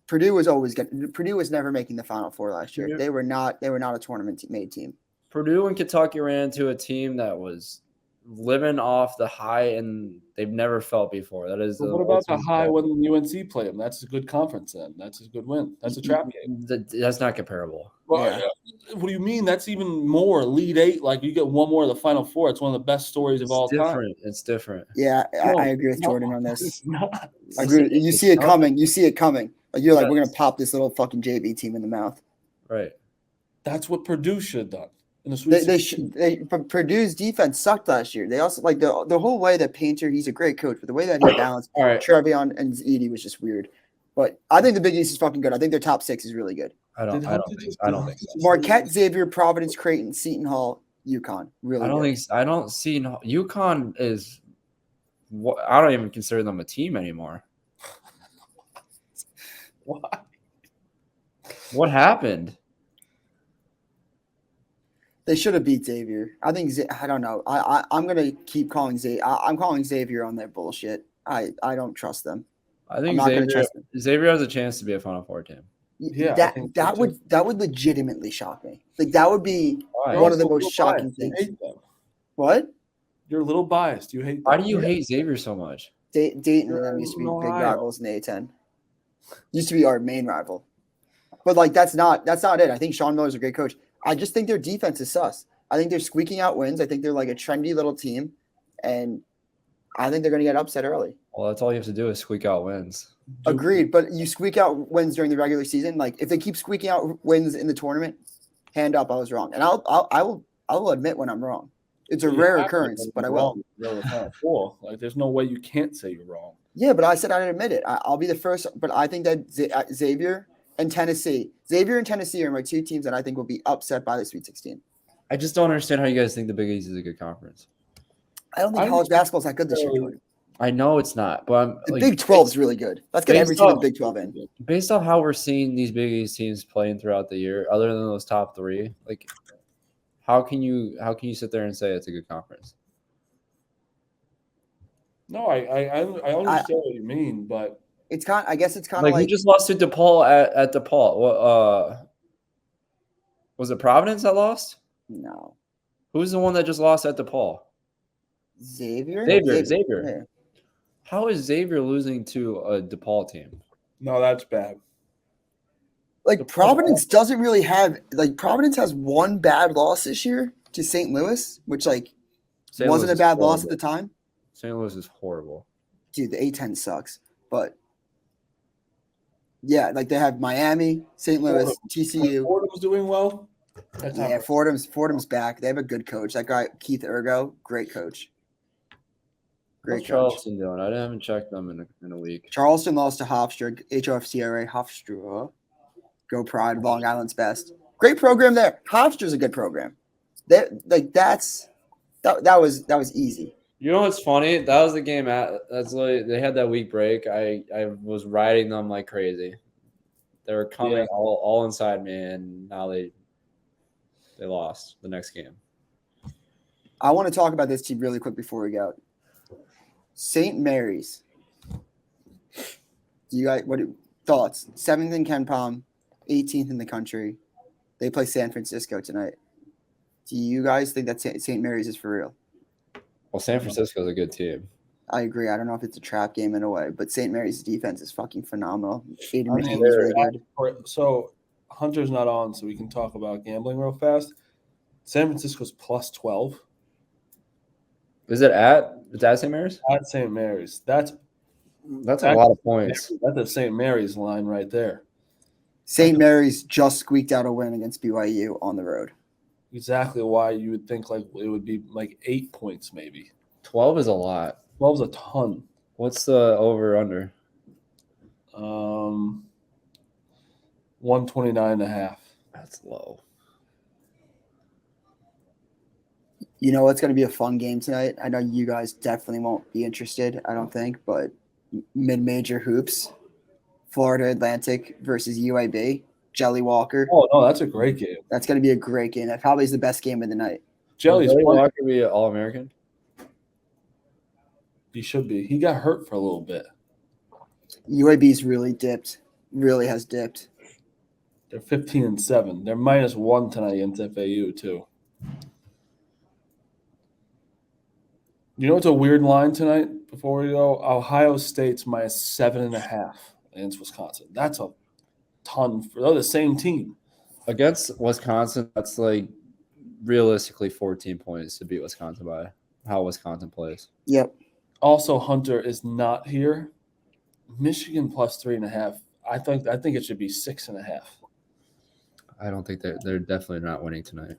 Speaker 3: Purdue was never making the Final Four last year.
Speaker 2: Yeah.
Speaker 3: They were not a tournament made team.
Speaker 2: Purdue and Kentucky ran into a team that was living off the high, and they've never felt before. That is.
Speaker 1: But what about the high when UNC played them? That's a good conference then. That's a good win. That's a trap game.
Speaker 2: That's not comparable.
Speaker 1: Well, what do you mean? That's even more Elite Eight. Like you get one more of the Final Four. It's one of the best stories of all time.
Speaker 2: It's different.
Speaker 3: Yeah,
Speaker 1: No,
Speaker 3: I agree with
Speaker 1: no,
Speaker 3: Jordan on this.
Speaker 1: It's not.
Speaker 3: I agree. You see it coming. You see it coming. Like you're like,
Speaker 2: Yes.
Speaker 3: we're gonna pop this little fucking JV team in the mouth.
Speaker 2: Right.
Speaker 1: That's what Purdue should have done in the Sweet
Speaker 3: They
Speaker 1: 16.
Speaker 3: but Purdue's defense sucked last year. They also like the whole way that Painter, he's a great coach, but the way that he balanced
Speaker 2: All right.
Speaker 3: Trevion and Edie was just weird. But I think the Big East is fucking good. I think their top 6 is really good.
Speaker 2: I don't think so.
Speaker 3: Marquette, Xavier, Providence, Creighton, Seton Hall, UConn. Really good.
Speaker 2: I don't see UConn is. I don't even consider them a team anymore.
Speaker 1: Why?
Speaker 2: What happened?
Speaker 3: They should have beat Xavier. I think I don't know. I'm gonna keep calling Xavier. I'm calling Xavier on their bullshit. I don't trust them.
Speaker 2: I think
Speaker 3: not gonna trust them.
Speaker 2: Xavier has a chance to be a Final Four team.
Speaker 1: Yeah, I think
Speaker 3: that
Speaker 1: so, too.
Speaker 3: would legitimately shock me. Like that would be
Speaker 2: Why?
Speaker 3: one of the
Speaker 1: You're a
Speaker 3: most
Speaker 1: little
Speaker 3: shocking
Speaker 1: biased. You
Speaker 3: things.
Speaker 1: hate them.
Speaker 3: What?
Speaker 1: You're a little biased. You hate them.
Speaker 2: Why do you hate Xavier so much?
Speaker 3: Dayton and them used to be big
Speaker 1: Ohio.
Speaker 3: rivals in the A10. Used to be our main rival. But like that's not it. I think Sean Miller's a great coach. I just think their defense is sus. I think they're squeaking out wins. I think they're like a trendy little team, and I think they're going to get upset early.
Speaker 2: Well, that's all you have to do is squeak out wins.
Speaker 3: Agreed, but you squeak out wins during the regular season. Like if they keep squeaking out wins in the tournament, hand up, I was wrong, and I will admit when I'm wrong. It's a rare occurrence, but I will.
Speaker 1: Cool. Like there's no way you can't say you're wrong.
Speaker 3: Yeah, but I said I'd admit it. I'll be the first. But I think that Xavier and Tennessee are my 2 teams that I think will be upset by the Sweet 16.
Speaker 2: I just don't understand how you guys think the Big East is a good conference.
Speaker 3: I don't think college basketball is that good this year, Jordan.
Speaker 2: I know it's not, but
Speaker 3: The Big 12 is really good. Let's get every team in the Big 12 in.
Speaker 2: based off how we're seeing these Big East teams playing throughout the year, other than those top 3, like how can you sit there and say it's a good conference?
Speaker 1: No, I understand what you mean, but
Speaker 3: It's kind. I guess it's kind of
Speaker 2: Like
Speaker 3: like
Speaker 2: we just lost to DePaul at DePaul. What was it Providence that lost?
Speaker 3: no
Speaker 2: Who's the one that just lost at DePaul?
Speaker 3: Xavier.
Speaker 2: Xavier.
Speaker 3: Yeah.
Speaker 2: How is Xavier losing to a DePaul team?
Speaker 1: no, that's bad.
Speaker 3: Like Providence doesn't really have like Providence has one bad loss this year to St. Louis, which like
Speaker 2: St.
Speaker 3: wasn't
Speaker 2: Louis
Speaker 3: a bad
Speaker 2: is
Speaker 3: loss at
Speaker 2: horrible.
Speaker 3: the time.
Speaker 2: St. Louis is horrible.
Speaker 3: Dude, the A10 sucks, but yeah, like they have Miami, St. Louis, TCU.
Speaker 1: Fordham's doing well. That's not
Speaker 3: Yeah,
Speaker 1: right.
Speaker 3: Fordham's back. They have a good coach. That guy Keith Ergo, great coach. Great
Speaker 2: What's
Speaker 3: coach.
Speaker 2: Charleston doing? I haven't checked them in a week.
Speaker 3: Charleston lost to Hofstra, HOFCRA, Hofstra. Go Pride, Long Island's best. Great program there. Hofstra's a good program. That was easy.
Speaker 2: You know what's funny? That was the game they had that week break. I was riding them like crazy. They were coming all inside me, and now they lost the next game.
Speaker 3: I want to talk about this team really quick before we go. St. Mary's. Do you guys thoughts? 7th in Ken Palm, 18th in the country. They play San Francisco tonight. Do you guys think that St. Mary's is for real?
Speaker 2: Well, San Francisco's a good team.
Speaker 3: I agree. I don't know if it's a trap game in a way, but St. Mary's defense is fucking phenomenal. Aiden
Speaker 1: I mean,
Speaker 3: McKinney is really good.
Speaker 1: So Hunter's not on, so we can talk about gambling real fast. San Francisco's plus 12
Speaker 2: Is it at St. Mary's?
Speaker 1: at St. Mary's. That's
Speaker 2: a lot of points.
Speaker 1: That's a St. Mary's line right there.
Speaker 3: St. Mary's just squeaked out a win against BYU on the road.
Speaker 1: exactly why you would think like it would be like 8 points maybe.
Speaker 2: 12 is a lot.
Speaker 1: 12's a ton.
Speaker 2: What's the over under?
Speaker 1: 129.5.
Speaker 2: That's low.
Speaker 3: You know what's going to be a fun game tonight? I know you guys definitely won't be interested, I don't think, but mid-major hoops, Florida Atlantic versus UAB, Jelly Walker.
Speaker 1: Oh no, that's a great game.
Speaker 3: That's going to be a great game. That probably is the best game of the night.
Speaker 1: Jelly's
Speaker 2: Jelly
Speaker 1: playing.
Speaker 2: Walker be an All American.
Speaker 1: He should be. He got hurt for a little bit.
Speaker 3: UAB's really dipped. Really has dipped.
Speaker 1: They're 15-7. They're -1 tonight against FAU too. You know what's a weird line tonight? Before we go, Ohio State's -7.5 against Wisconsin. That's a ton. They're the same team.
Speaker 2: Against Wisconsin, that's like realistically 14 points to beat Wisconsin by how Wisconsin plays.
Speaker 3: Yep.
Speaker 1: Also, Hunter is not here. Michigan +3.5. I think it should be 6.5.
Speaker 2: I don't think they're definitely not winning tonight.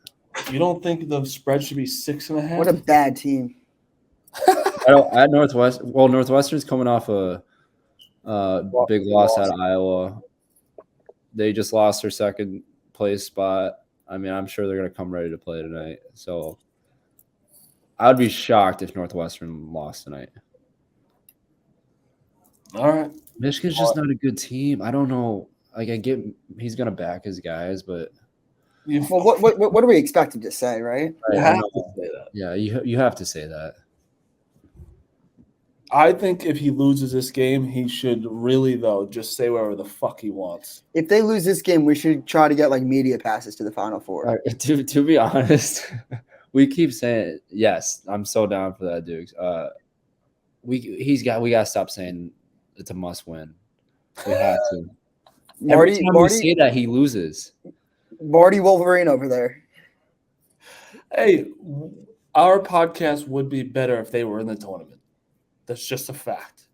Speaker 1: You don't think the spread should be 6.5?
Speaker 3: What a bad team.
Speaker 2: At Northwest. Well, Northwestern's coming off a big loss at Iowa. They just lost their second place spot. I mean, I'm sure they're going to come ready to play tonight. So I would be shocked if Northwestern lost tonight.
Speaker 1: All right.
Speaker 2: Michigan's just not a good team. I don't know. Like, I get he's going to back his guys, but
Speaker 3: Well, what do we expect him to say, right?
Speaker 1: You
Speaker 2: I
Speaker 1: have
Speaker 2: know.
Speaker 1: to say that.
Speaker 2: Yeah, you have to say that.
Speaker 1: I think if he loses this game, he should really, though, just say whatever the fuck he wants.
Speaker 3: If they lose this game, we should try to get like media passes to the Final Four.
Speaker 2: To be honest, we keep saying yes. I'm so down for that, Dukes. We got to stop saying it's a must win. We have to. Every time we say that, he loses.
Speaker 3: Marty Wolverine over there.
Speaker 1: Hey, our podcast would be better if they were in the tournament. That's just a fact.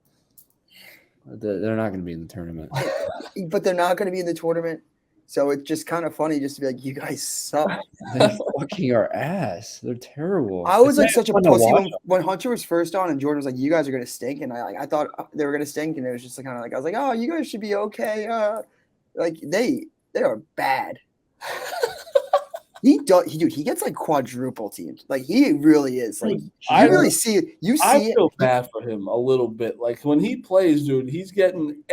Speaker 2: They're not going to be in the tournament.
Speaker 3: But they're not going to be in the tournament. So it's just kind of funny just to be like, you guys suck.
Speaker 2: They fucking our ass. They're terrible.
Speaker 3: I was like such a
Speaker 2: fun to
Speaker 3: pussy
Speaker 2: watch
Speaker 3: when Hunter was first on and Jordan was like, you guys are going to stink. And I thought they were going to stink. And it was just kind of like, I was like, oh, you guys should be okay. Like they are bad. He gets like quadruple teamed. Like he really is. Like
Speaker 1: I feel bad for him a little bit. Like when he plays, dude, he's getting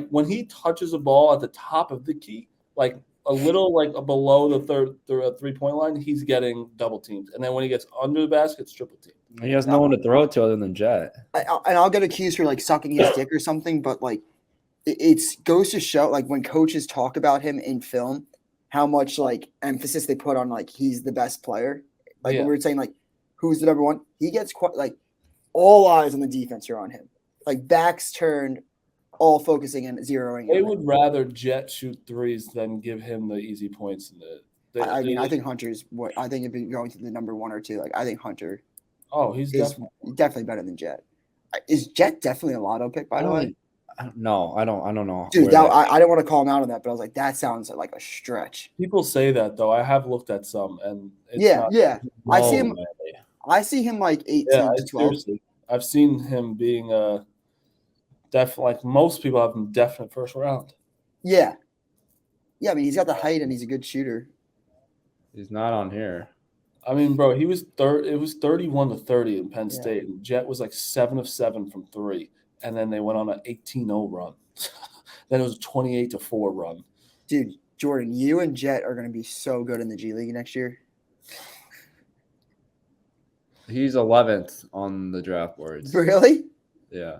Speaker 1: when he touches a ball at the top of the key, like a little like below the 3-point line, he's getting double teamed. And then when he gets under the basket, it's triple teamed.
Speaker 2: He has no one to throw it to other than Jet.
Speaker 3: And I'll get accused for like sucking his dick or something, but like it goes to show like when coaches talk about him in film, how much like emphasis they put on like he's the best player. Like when we were saying like who's the number one, he gets quite like all eyes on the defense are on him. Like backs turned, all focusing and zeroing.
Speaker 1: They would rather Jet shoot threes than give him the easy points.
Speaker 3: I think Hunter's what I think if you're going to the number 1 or 2, like I think Hunter.
Speaker 1: Oh, he's
Speaker 3: definitely better than Jet. Is Jet definitely a lotto pick by the way?
Speaker 2: No, I don't know.
Speaker 3: Dude, I didn't want to call him out on that, but I was like, that sounds like a stretch.
Speaker 1: People say that though. I have looked at some, and
Speaker 3: I see him like 18 to 12.
Speaker 1: Seriously. I've seen him being like most people have him definite first round.
Speaker 3: Yeah. I mean, he's got the height and he's a good shooter.
Speaker 2: He's not on here.
Speaker 1: I mean, bro, he was It was 31-30 in Penn State, and Jet was like 7 of 7 from 3. And then they went on an 18-0 run. Then it was a 28-4 run.
Speaker 3: Dude, Jordan, you and Jet are going to be so good in the G League next year.
Speaker 2: He's 11th on the draft boards.
Speaker 3: Really?
Speaker 2: Yeah.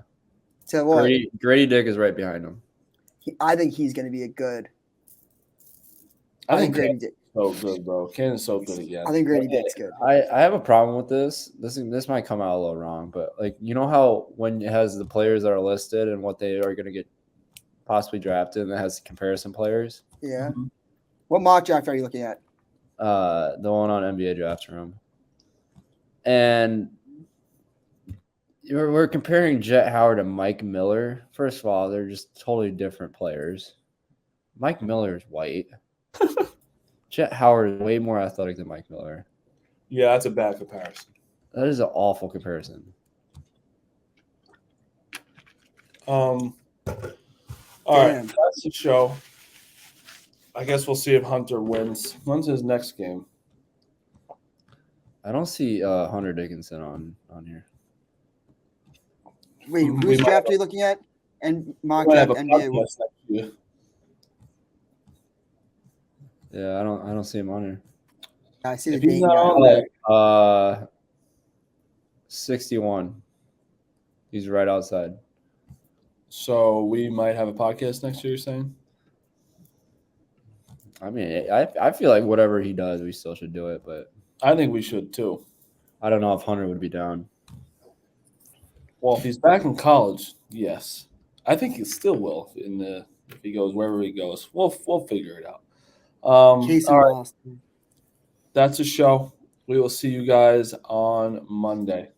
Speaker 3: So what?
Speaker 2: Grady Dick is right behind him.
Speaker 3: I think he's going to be a good.
Speaker 1: I think
Speaker 3: Grady Dick.
Speaker 1: So good, bro. Ken is so good again.
Speaker 3: I think Grady Dick's good.
Speaker 2: I have a problem with this. This might come out a little wrong, but like you know how when it has the players that are listed and what they are going to get possibly drafted, and it has comparison players.
Speaker 3: Yeah. Mm-hmm. What mock draft are you looking at?
Speaker 2: The one on NBA Draft Room, and we're comparing Jet Howard to Mike Miller. First of all, they're just totally different players. Mike Miller is white. Jet Howard is way more athletic than Mike Miller.
Speaker 1: Yeah, that's a bad comparison.
Speaker 2: That is an awful comparison.
Speaker 1: All right,
Speaker 3: Damn.
Speaker 1: that's the show. I guess we'll see if Hunter wins. When's his next game?
Speaker 2: I don't see Hunter Dickinson on here.
Speaker 3: Wait,
Speaker 1: We
Speaker 3: whose
Speaker 1: might
Speaker 3: draft
Speaker 1: have-
Speaker 3: are you looking at? And mock
Speaker 1: We'll have
Speaker 3: draft
Speaker 1: a
Speaker 3: NBA.
Speaker 1: podcast next year.
Speaker 2: Yeah, I don't see him on here.
Speaker 3: I see the
Speaker 1: If he's
Speaker 3: date.
Speaker 1: not on
Speaker 3: guy.
Speaker 1: there,
Speaker 2: 61. He's right outside.
Speaker 1: so we might have a podcast next year, you're saying?
Speaker 2: I mean, I feel like whatever he does, we still should do it, but
Speaker 1: I think we should too.
Speaker 2: I don't know if Hunter would be down.
Speaker 1: Well, if he's back in college, yes. I think he still will if he goes wherever he goes. We'll figure it out.
Speaker 3: Case
Speaker 1: all
Speaker 3: in
Speaker 1: right,
Speaker 3: Boston.
Speaker 1: that's a show. We will see you guys on Monday.